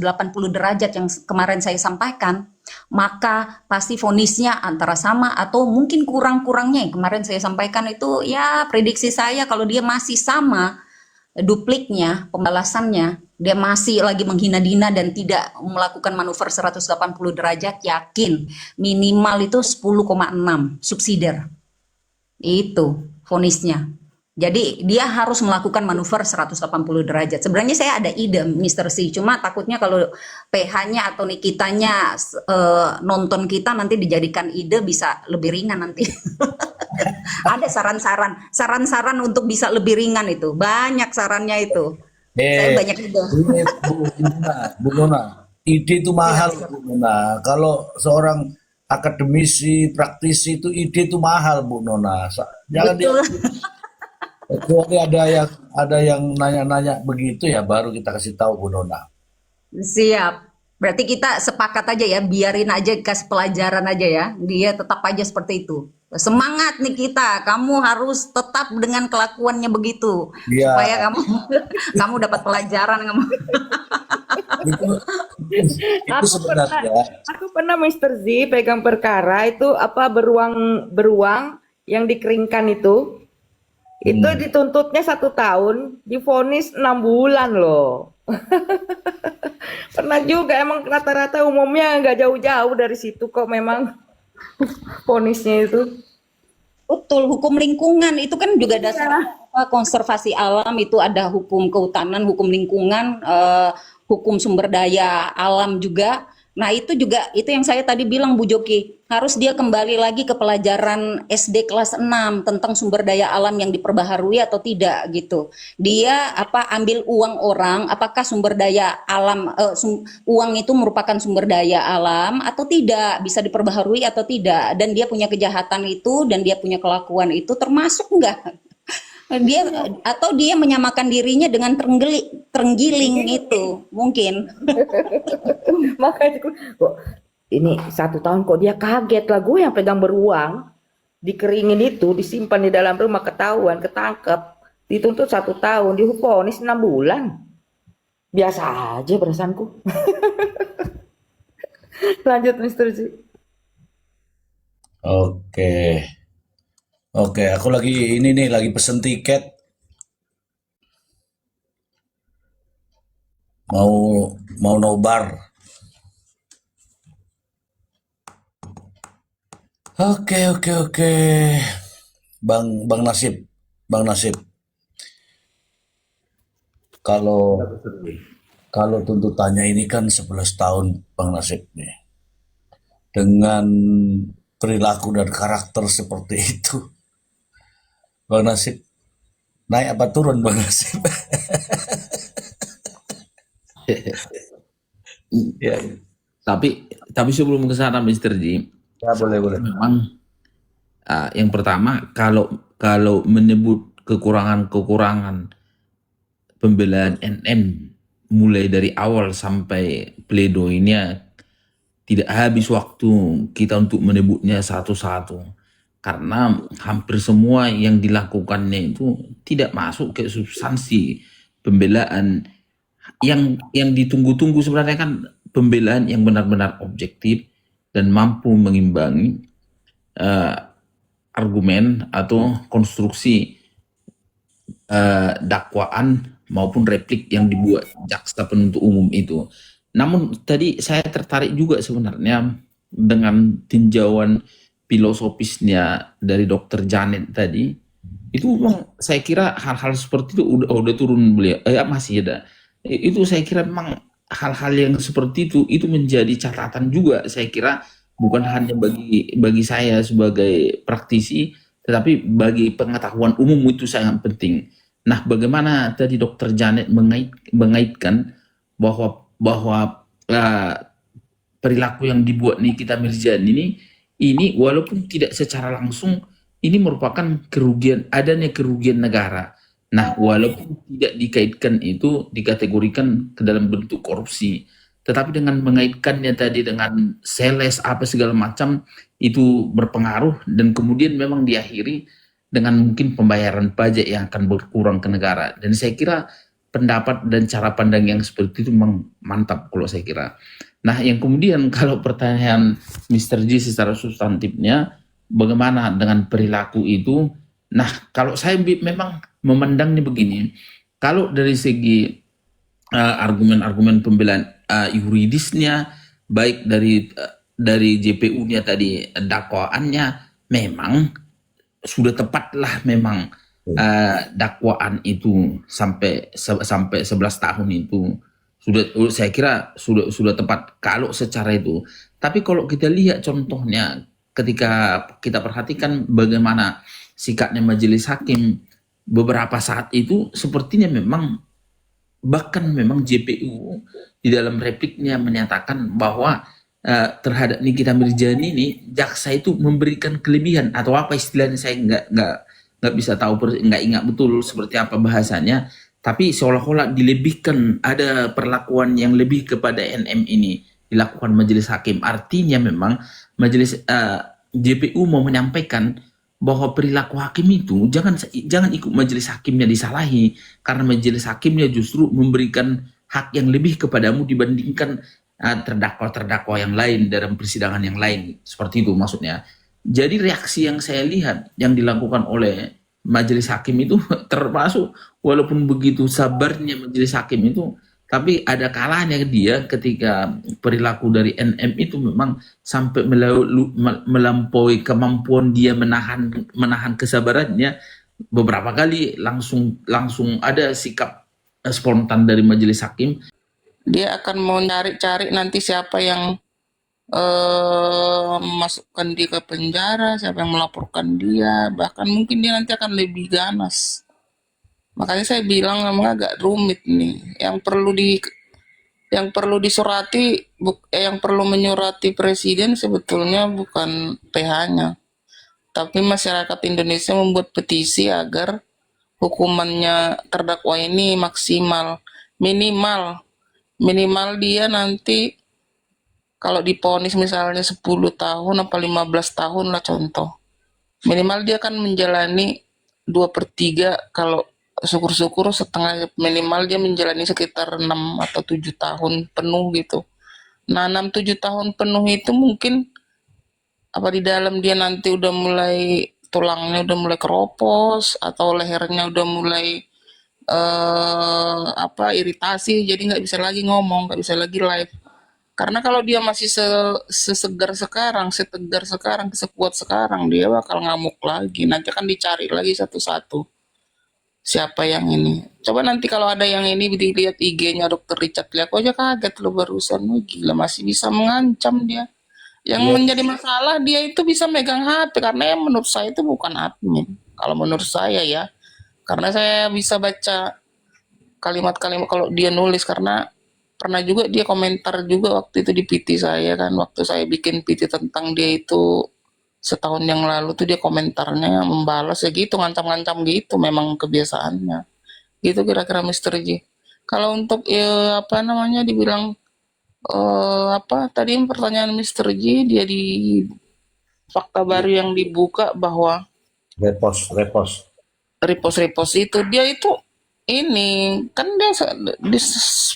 derajat yang kemarin saya sampaikan, maka pasti vonisnya antara sama atau mungkin kurang-kurangnya yang kemarin saya sampaikan itu, ya prediksi saya kalau dia masih sama dupliknya, pembalasannya, dia masih lagi menghina-hina dan tidak melakukan manuver 180 derajat, yakin minimal itu 10,6 subsidiar. Itu vonisnya. Jadi dia harus melakukan manuver 180 derajat. Sebenarnya saya ada ide, Mr. C, cuma takutnya kalau PH-nya atau Nikitanya nonton kita nanti dijadikan ide bisa lebih ringan nanti. Ada saran-saran untuk bisa lebih ringan itu. Banyak sarannya itu. Saya banyak ide. Bu Nona, ide itu mahal, Bu Nona. Kalau seorang akademisi, praktisi itu ide itu mahal, Bu Nona. Jangan Betul. kecuali ada yang nanya-nanya begitu ya baru kita kasih tahu, Bu Nona. Siap. Berarti kita sepakat aja ya, biarin aja, kasih pelajaran aja ya. Dia tetap aja seperti itu. Semangat nih kita, kamu harus tetap dengan kelakuannya begitu. Iya. Supaya kamu dapat pelajaran kamu. Itu sebenarnya. Aku pernah Mr. Z pegang perkara itu beruang yang dikeringkan itu dituntutnya 1 tahun, divonis 6 bulan loh. Pernah juga, emang rata-rata umumnya nggak jauh-jauh dari situ kok memang vonisnya itu. Betul, hukum lingkungan itu kan juga dasar konservasi alam, itu ada hukum kehutanan, hukum lingkungan, hukum sumber daya alam juga. Nah itu juga, itu yang saya tadi bilang Bu Joki, harus dia kembali lagi ke pelajaran SD kelas 6 tentang sumber daya alam yang diperbaharui atau tidak gitu. Dia ambil uang orang, apakah sumber daya alam, uang itu merupakan sumber daya alam atau tidak, bisa diperbaharui atau tidak, dan dia punya kejahatan itu dan dia punya kelakuan itu termasuk enggak? Dia menyamakan dirinya dengan terenggiling itu mungkin. Makanya kok ini 1 tahun kok dia kaget lah, gue yang pegang beruang dikeringin itu disimpan di dalam rumah, ketahuan ketangkep dituntut 1 tahun, divonis 6 bulan. Biasa aja perasaanku. Lanjut Mr. Z. Oke. Oke, aku lagi ini nih lagi pesen tiket mau mau nobar. Oke. Bang Nasib, Bang Nasib. Kalau kalau tuntutannya ini kan 11 tahun Bang Nasib nih. Dengan perilaku dan karakter seperti itu, Bang Nasib naik apa turun Bang Nasib? Ya, tapi sebelum ke sana Mr. Ji, Ya boleh. memang yang pertama kalau kalau menyebut kekurangan-kekurangan pembelaan NM mulai dari awal sampai pledoinya tidak habis waktu kita untuk menyebutnya satu-satu karena hampir semua yang dilakukannya itu tidak masuk ke substansi pembelaan yang ditunggu-tunggu sebenarnya kan pembelaan yang benar-benar objektif dan mampu mengimbangi eh, argumen atau konstruksi dakwaan maupun replik yang dibuat jaksa penuntut umum itu. Namun tadi saya tertarik juga sebenarnya dengan tinjauan filosofisnya dari Dokter Janet tadi. Itu memang saya kira hal-hal seperti itu udah turun beliau. Masih ada. Itu saya kira memang hal-hal yang seperti itu menjadi catatan juga saya kira bukan hanya bagi saya sebagai praktisi tetapi bagi pengetahuan umum itu sangat penting. Nah, bagaimana tadi Dokter Janet mengaitkan bahwa perilaku yang dibuat Nikita Mirzani ini walaupun tidak secara langsung ini merupakan adanya kerugian negara. Nah, walaupun tidak dikaitkan itu dikategorikan ke dalam bentuk korupsi, tetapi dengan mengaitkannya tadi dengan sales apa segala macam itu berpengaruh dan kemudian memang diakhiri dengan mungkin pembayaran pajak yang akan berkurang ke negara. Dan saya kira pendapat dan cara pandang yang seperti itu memang mantap kalau saya kira. Nah, yang kemudian kalau pertanyaan Mr. G secara substantifnya, bagaimana dengan perilaku itu? Nah, kalau saya memang memandangnya begini, kalau dari segi argumen-argumen pembelaan yuridisnya, baik dari JPU-nya tadi dakwaannya, memang sudah tepatlah memang dakwaan itu sampai 11 tahun itu saya kira sudah tepat kalau secara itu. Tapi kalau kita lihat contohnya ketika kita perhatikan bagaimana sikapnya majelis hakim beberapa saat itu sepertinya memang bahkan memang JPU di dalam repliknya menyatakan bahwa terhadap Nikita Mirzani ini jaksa itu memberikan kelebihan atau apa istilahnya saya nggak bisa tahu nggak ingat betul seperti apa bahasanya tapi seolah-olah dilebihkan ada perlakuan yang lebih kepada NM ini dilakukan majelis hakim artinya memang majelis JPU mau menyampaikan bahwa perilaku hakim itu jangan ikut majelis hakimnya disalahi karena majelis hakimnya justru memberikan hak yang lebih kepadamu dibandingkan terdakwa-terdakwa yang lain dalam persidangan yang lain seperti itu maksudnya. Jadi reaksi yang saya lihat yang dilakukan oleh majelis hakim itu termasuk walaupun begitu sabarnya majelis hakim itu tapi ada kalanya dia ketika perilaku dari NM itu memang sampai melampaui kemampuan dia menahan kesabarannya beberapa kali langsung ada sikap spontan dari majelis hakim. Dia akan mau cari nanti siapa yang memasukkan dia ke penjara, siapa yang melaporkan dia, bahkan mungkin dia nanti akan lebih ganas. Makanya saya bilang memang agak rumit nih. Yang perlu disurati, yang perlu menyurati presiden sebetulnya bukan PH-nya, tapi masyarakat Indonesia membuat petisi agar hukumannya terdakwa ini maksimal, minimal dia nanti kalau diponis misalnya 10 tahun apa 15 tahun lah contoh, minimal dia akan menjalani 2/3, kalau syukur-syukur setengah, minimal dia menjalani sekitar 6 atau 7 tahun penuh gitu. Nah 6-7 tahun penuh itu mungkin apa di dalam dia nanti udah mulai tulangnya udah mulai keropos atau lehernya udah mulai iritasi, jadi nggak bisa lagi ngomong, nggak bisa lagi live. Karena kalau dia masih sesegar sekarang, setegar sekarang, sekuat sekarang, dia bakal ngamuk lagi. Nanti akan dicari lagi satu-satu. Siapa yang ini? Coba nanti kalau ada yang ini dilihat IG-nya Dokter Richard Lee, aku aja kaget lo barusan. Wah, gila, masih bisa mengancam dia. Yang Iya. menjadi masalah dia itu bisa megang HP karena yang menurut saya itu bukan admin. Kalau menurut saya ya, karena saya bisa baca kalimat-kalimat kalau dia nulis, karena pernah juga dia komentar juga waktu itu di PT saya kan, waktu saya bikin PT tentang dia itu setahun yang lalu tuh, dia komentarnya membalas ya gitu, ngancam-ngancam gitu, memang kebiasaannya gitu kira-kira Mr. J. Kalau untuk dibilang tadi pertanyaan Mr. J, dia di fakta baru yang dibuka bahwa Repost. repost itu, dia itu ini kan dia di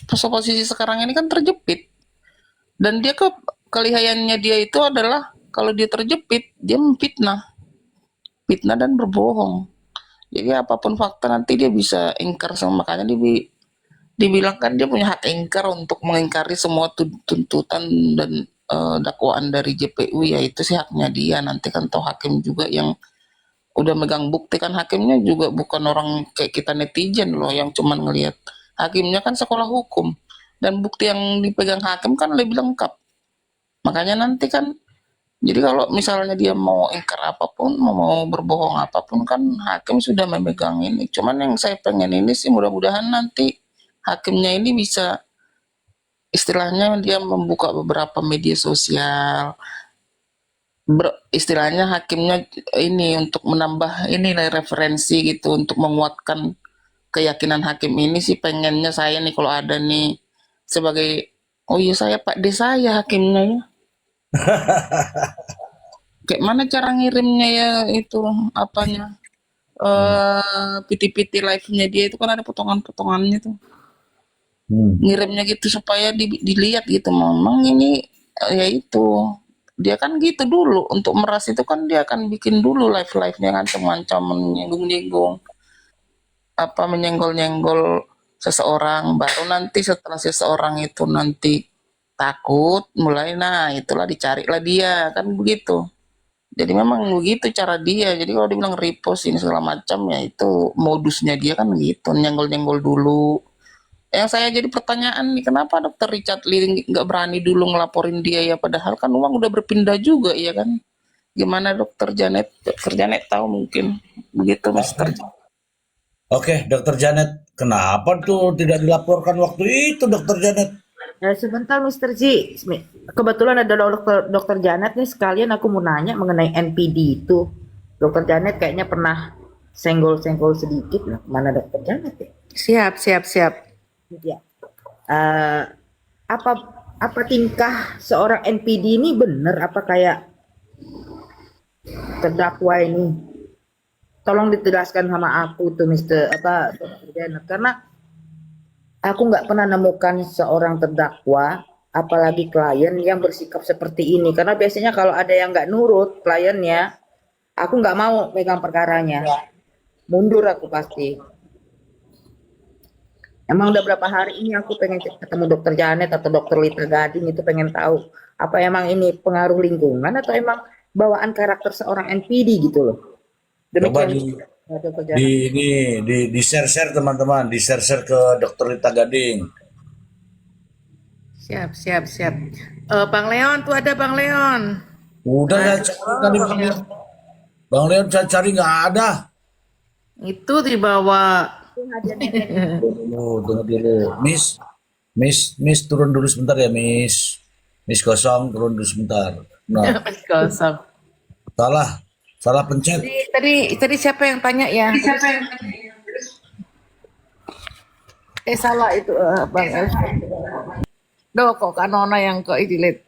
posisi sekarang ini kan terjepit, dan dia kelihayannya dia itu adalah kalau dia terjepit dia fitnah dan berbohong. Jadi apapun fakta nanti dia bisa ingkar, sama makanya dibilang kan dia punya hak ingkar untuk mengingkari semua tuntutan dan dakwaan dari JPU, ya itu sih haknya dia. Nanti kan toh hakim juga yang udah megang bukti, kan hakimnya juga bukan orang kayak kita netizen loh yang cuman ngelihat. Hakimnya kan sekolah hukum dan bukti yang dipegang hakim kan lebih lengkap. Makanya nanti kan, jadi kalau misalnya dia mau ingkar apapun, mau berbohong apapun, kan hakim sudah memegang ini. Cuman yang saya pengen ini sih, mudah-mudahan nanti hakimnya ini bisa, istilahnya dia membuka beberapa media sosial, istilahnya hakimnya ini untuk menambah ini referensi gitu, untuk menguatkan keyakinan hakim ini sih. Pengennya saya nih kalau ada nih sebagai, oh iya saya Pak D saya hakimnya ya, kayak mana cara ngirimnya ya itu apanya, PT live-nya dia itu kan ada potongan-potongannya tuh, ngirimnya gitu supaya dilihat gitu, memang ini ya itu dia kan gitu dulu untuk meras itu kan dia akan bikin dulu live-nya ngancam-ngancam, menyinggung-nyinggung, menyenggol-nyenggol seseorang, baru nanti setelah seseorang itu nanti takut mulai, nah itulah dicarilah dia, kan begitu. Jadi memang begitu cara dia. Jadi kalau dibilang repost ini segala macam, ya itu modusnya dia kan gitu, nyenggol-nyenggol dulu. Yang saya jadi pertanyaan nih, kenapa Dokter Richard Lee nggak berani dulu ngelaporin dia ya, padahal kan uang udah berpindah juga ya kan. Gimana Dokter Janet? Dokter Janet tahu mungkin begitu Mister. Oke, Dokter Janet, kenapa tuh tidak dilaporkan waktu itu, Dokter Janet? Sebentar Mr. Ji, kebetulan ada dokter Janet nih, sekalian aku mau nanya mengenai NPD itu. Dokter Janet kayaknya pernah senggol-senggol sedikit, nah mana dokter Janet ya? Siap. Ya. Apa tingkah seorang NPD ini benar apa kayak terdakwa ini? Tolong dijelaskan sama aku tuh Dokter Janet, karena aku nggak pernah nemukan seorang terdakwa, apalagi klien yang bersikap seperti ini. Karena biasanya kalau ada yang nggak nurut kliennya, aku nggak mau pegang perkaranya, mundur aku pasti. Emang udah berapa hari ini aku pengen ketemu Dokter Janet atau Dokter Lita Gading, itu pengen tahu apa emang ini pengaruh lingkungan atau emang bawaan karakter seorang NPD gitu loh. Coba Demikian Dokter Janet. di share teman-teman, di share ke Dokter Rita Gading. Siap. Bang Leon tuh ada Bang Leon. Udah saya cari tadi Bang Leon, saya cari nggak ada. Itu dibawa. Tunggu dulu. Miss turun dulu sebentar ya, Miss. Miss kosong turun dulu sebentar. Nah, Kosong. salah pencet. Tadi siapa yang tanya ya? Salah itu Bang Elsa. Duh, kok Kanona yang ke delete.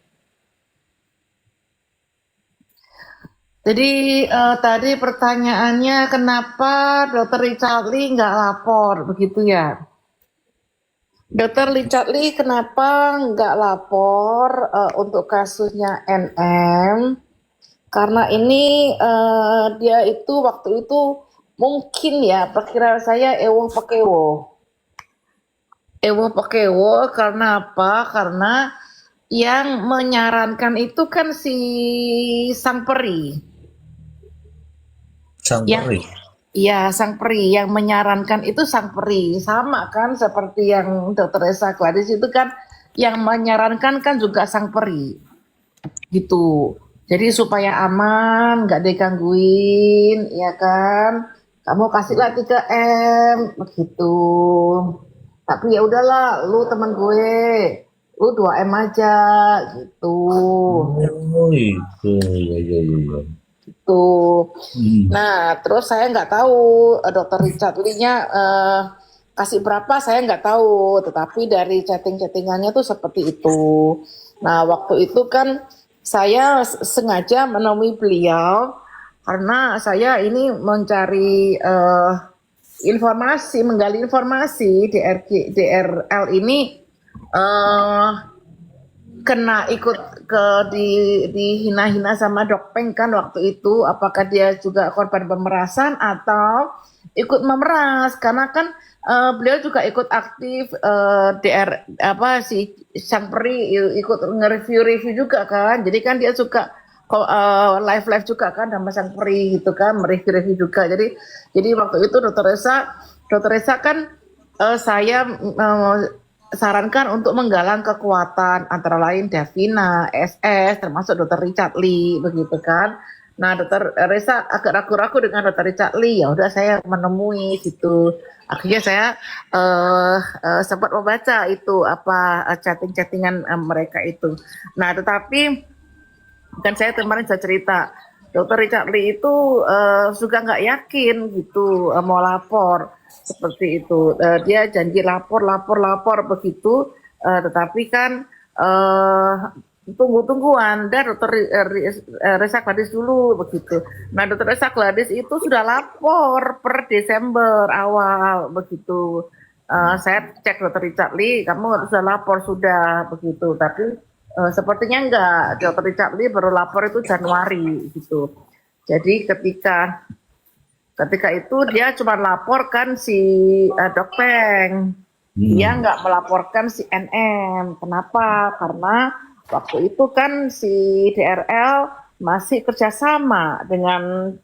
Jadi tadi pertanyaannya kenapa Dokter Richard Lee nggak lapor, begitu ya? Dokter Richard Lee kenapa nggak lapor untuk kasusnya NM? Karena ini dia itu waktu itu mungkin ya perkiraan saya ewo pakewo. Ewo pakewo karena apa? Karena yang menyarankan itu kan si sang peri. Sang Yang peri. ya sang peri yang menyarankan itu sang peri. Sama kan seperti yang Dr. Esa Gladys itu kan yang menyarankan kan juga sang peri. Gitu. Jadi supaya aman, nggak digangguin, ya kan? Kamu kasihlah 3M, begitu. Tapi ya udahlah, lu teman gue, lu 2M aja, gitu. Oh itu, ya. Gitu. Hmm. Nah, terus saya nggak tahu Dr. Richard Lee-nya kasih berapa, saya nggak tahu. Tetapi dari chatting-chattingannya tuh seperti itu. Nah, waktu itu kan saya sengaja menemui beliau karena saya ini mencari informasi, menggali informasi DRL ini kena ikut dihina-hina sama Dokpeng kan waktu itu, apakah dia juga korban pemerasan atau ikut memeras, karena kan beliau juga ikut aktif si Sang Peri ikut nge-review juga kan, jadi kan dia suka live juga kan sama Sang Peri gitu kan, mereview juga. Jadi waktu itu Dr. Esa kan saya sarankan untuk menggalang kekuatan antara lain Davina, SS, termasuk Dr. Richard Lee begitu kan. Nah, Dr. Resa agak ragu-ragu dengan Dr. Richard Lee. Ya udah saya menemui situ. Akhirnya saya sempat membaca itu apa chatting-chattingan mereka itu. Nah, tetapi kan saya kemarin saya cerita Dr. Richard Lee itu juga nggak yakin gitu mau lapor seperti itu. Dia janji lapor begitu, tetapi kan tunggu-tungguan dan Dr. Resa Gladys dulu begitu. Nah, Dr. Resa Gladys itu sudah lapor per Desember awal begitu. Saya cek Dr. Richard Lee, kamu sudah lapor sudah begitu, tapi sepertinya enggak. Dr. Richard Lee baru lapor itu Januari gitu. Jadi ketika itu dia cuma laporkan si Dokpeng, dia nggak melaporkan si NM. Kenapa? Karena waktu itu kan si DRL masih kerjasama dengan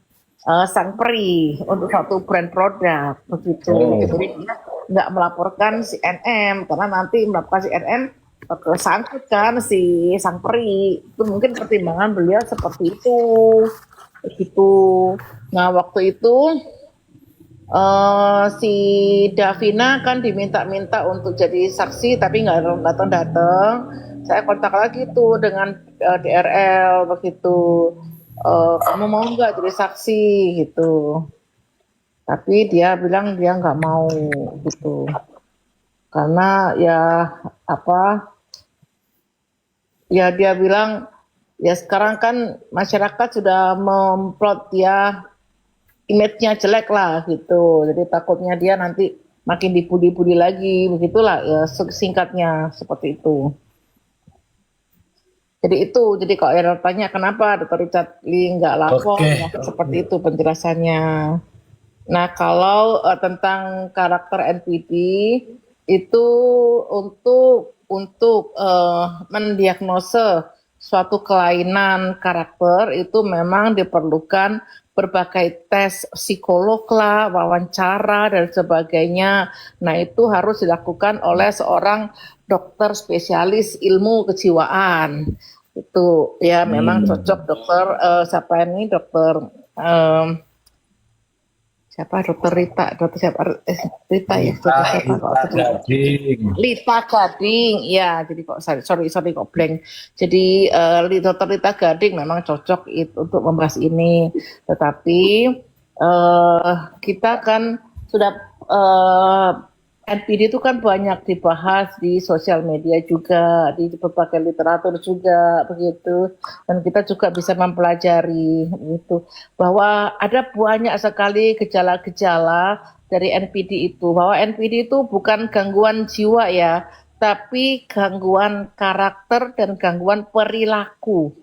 Sang Peri untuk satu brand produk begitu. Jadi dia nggak melaporkan si NM karena nanti melaporkan si NM kesangkut kan si Sang Peri. Itu mungkin pertimbangan beliau seperti itu. Begitu. Nah, waktu itu si Davina kan diminta-minta untuk jadi saksi tapi nggak datang. Saya kontak lagi tuh dengan DRL begitu. Kamu mau nggak jadi saksi gitu? Tapi dia bilang dia nggak mau gitu. Karena ya dia bilang ya sekarang kan masyarakat sudah memplot dia image-nya jelek lah gitu, jadi takutnya dia nanti makin dibully lagi, begitulah ya singkatnya seperti itu. Jadi kalau ada tanya kenapa Dr. Richard Lee nggak lapor, seperti itu penjelasannya. Nah, kalau tentang karakter NPD itu untuk mendiagnose suatu kelainan karakter itu memang diperlukan berbagai tes psikolog lah, wawancara dan sebagainya. Nah, itu harus dilakukan oleh seorang dokter spesialis ilmu kejiwaan. Itu ya memang cocok dokter dokter Rita ya, Lita Gading ya, jadi kok sorry kok blank. Jadi Dr. Lita Gading memang cocok untuk membahas ini, tetapi kita kan sudah NPD itu kan banyak dibahas di sosial media juga, di berbagai literatur juga begitu, dan kita juga bisa mempelajari itu bahwa ada banyak sekali gejala-gejala dari NPD itu, bahwa NPD itu bukan gangguan jiwa ya, tapi gangguan karakter dan gangguan perilaku.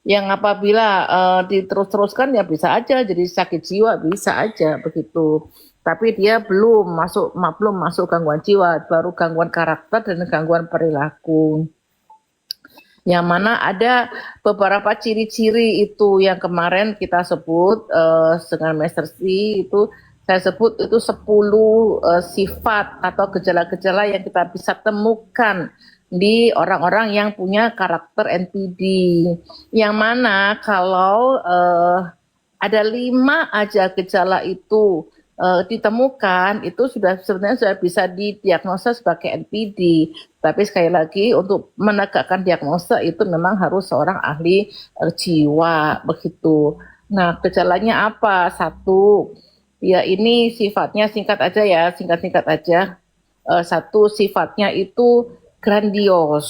yang apabila diterus-teruskan ya bisa aja jadi sakit jiwa, bisa aja begitu. Tapi dia belum masuk gangguan jiwa, baru gangguan karakter dan gangguan perilaku. Yang mana ada beberapa ciri-ciri itu yang kemarin kita sebut dengan Master C itu saya sebut itu 10 sifat atau gejala-gejala yang kita bisa temukan di orang-orang yang punya karakter NPD. Yang mana kalau ada 5 aja gejala itu ditemukan, itu sebenarnya sudah bisa didiagnosa sebagai NPD. Tapi sekali lagi untuk menegakkan diagnosa itu memang harus seorang ahli jiwa begitu. Nah, gejalanya apa? Satu, ya ini sifatnya singkat aja ya, singkat-singkat aja. Satu, sifatnya itu grandios.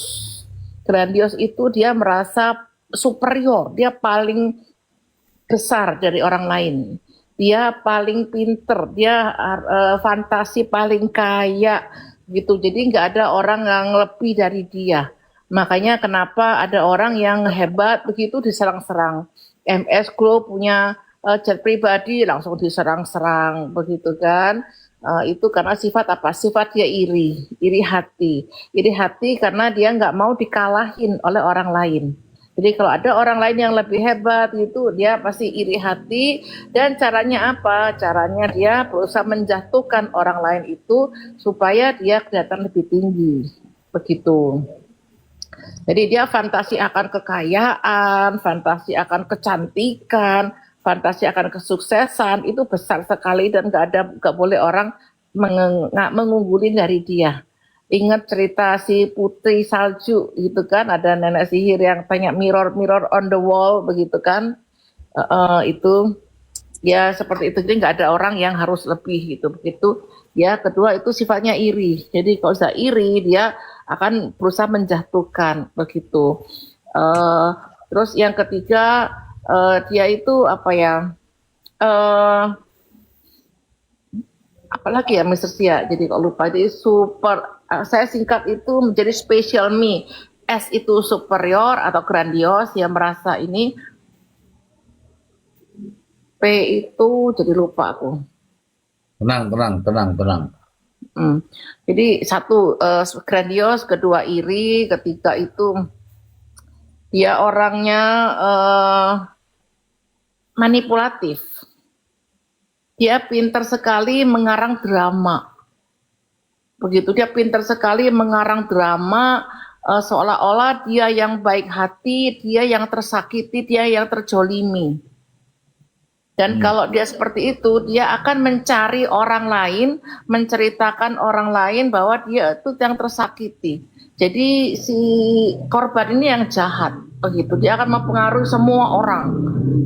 Grandios itu dia merasa superior, dia paling besar dari orang lain. Dia paling pinter, dia fantasi paling kaya gitu. Jadi nggak ada orang yang lebih dari dia. Makanya kenapa ada orang yang hebat begitu diserang-serang. MS Glow punya jet pribadi langsung diserang-serang begitu kan. Itu karena sifat apa? Sifat dia iri hati. Iri hati karena dia nggak mau dikalahin oleh orang lain. Jadi kalau ada orang lain yang lebih hebat gitu, dia pasti iri hati. Dan caranya apa? Caranya dia berusaha menjatuhkan orang lain itu supaya dia kelihatan lebih tinggi. Begitu. Jadi dia fantasi akan kekayaan, fantasi akan kecantikan, fantasi akan kesuksesan, itu besar sekali dan nggak boleh orang mengunggulin dari dia. Ingat cerita si Putri Salju gitu kan, ada nenek sihir yang tanya mirror on the wall begitu kan. Itu ya seperti itu, jadi nggak ada orang yang harus lebih gitu begitu. Ya kedua itu sifatnya iri, jadi kalau sudah iri dia akan berusaha menjatuhkan begitu. Terus yang ketiga dia itu apa ya? Apalagi ya Mr. Sia, jadi kalau lupa, jadi super, saya singkat itu menjadi special me. S itu superior atau grandios, yang merasa ini. P itu jadi lupa aku. Tenang. Jadi satu grandios, kedua iri, ketiga itu dia orangnya manipulatif. Dia pintar sekali mengarang drama. Begitu, dia pintar sekali mengarang drama seolah-olah dia yang baik hati, dia yang tersakiti, dia yang terjolimi. Dan kalau dia seperti itu, dia akan mencari orang lain, menceritakan orang lain bahwa dia itu yang tersakiti. Jadi si korban ini yang jahat, begitu. Dia akan mempengaruhi semua orang,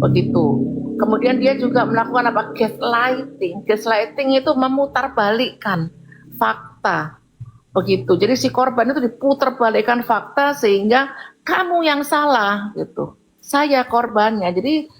begitu. Kemudian dia juga melakukan apa? Gaslighting. Gaslighting itu memutarbalikkan fakta, begitu. Jadi si korban itu diputarbalikkan fakta sehingga kamu yang salah, gitu. Saya korbannya. Jadi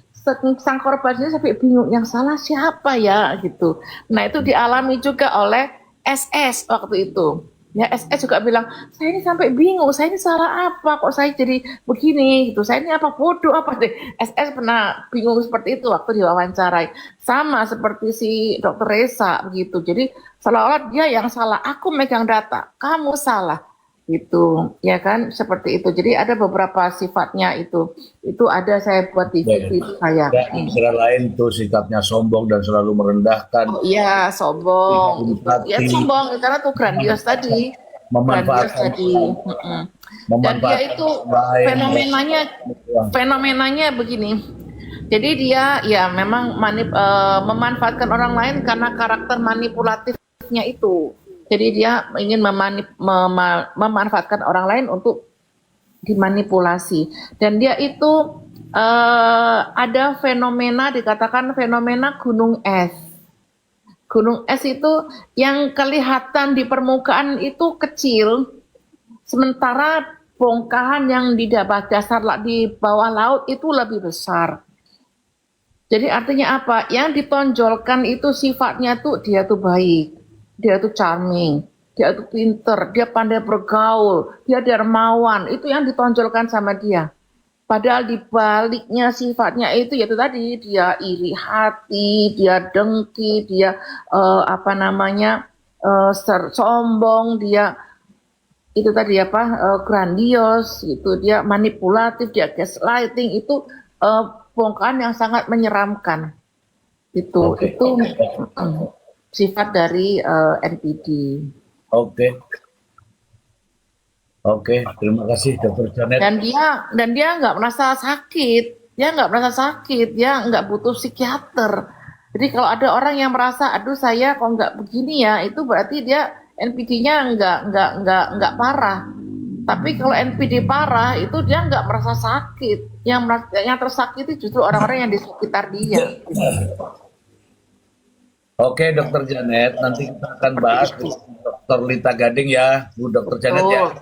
sang korbannya sampai bingung, yang salah siapa ya, gitu. Nah itu dialami juga oleh SS waktu itu. Ya SS juga bilang, saya ini sampai bingung, saya ini salah apa, kok saya jadi begini, gitu. Saya ini apa bodoh apa deh. SS pernah bingung seperti itu waktu diwawancarai. Sama seperti si Dr. Reza begitu. Jadi seolah-olah dia yang salah, aku megang data, kamu salah. Gitu, ya kan, seperti itu. Jadi ada beberapa sifatnya itu ada saya buat di video saya. Ya, istilah lain tuh sikapnya sombong dan selalu merendahkan. Oh iya, sombong. Ya sombong karena tuh grandios tadi. Memanfaatkan. Dan dia itu fenomenanya begini. Jadi dia ya memang memanfaatkan orang lain karena karakter manipulatifnya itu. Jadi dia ingin memanfaatkan orang lain untuk dimanipulasi. Dan dia itu ada fenomena, dikatakan fenomena gunung es. Gunung es itu yang kelihatan di permukaan itu kecil, sementara bongkahan yang di bawah laut itu lebih besar. Jadi artinya apa? Yang ditonjolkan itu sifatnya tuh dia tuh baik. Dia itu charming, dia itu pinter, dia pandai bergaul, dia dermawan, itu yang ditonjolkan sama dia. Padahal di baliknya sifatnya itu yaitu tadi dia iri hati, dia dengki, dia sombong, dia itu tadi grandios, itu dia manipulatif, dia gaslighting, itu bongkahan yang sangat menyeramkan. Itu Oke. sifat dari NPD. Oke. Oke, terima kasih Dr. Janet. Dan dia nggak merasa sakit, dia nggak butuh psikiater. Jadi kalau ada orang yang merasa, aduh saya kok nggak begini ya, itu berarti dia NPD-nya nggak parah. Tapi kalau NPD parah itu dia nggak merasa sakit, yang tersakiti justru orang-orang yang di sekitar dia. Oke, Dr. Janet, nanti kita akan bahas dengan Dr. Lita Gading ya, Bu Dr. Janet ya.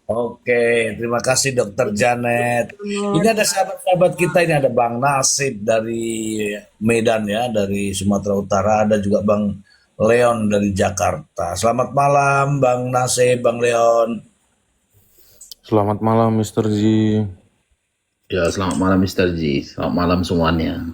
Oke, terima kasih Dr. Janet. Ini ada sahabat-sahabat kita, ini ada Bang Nasib dari Medan ya, dari Sumatera Utara, ada juga Bang Leon dari Jakarta. Selamat malam Bang Nasib, Bang Leon. Selamat malam Mr. Z. Ya, selamat malam Mr. G. Selamat malam semuanya.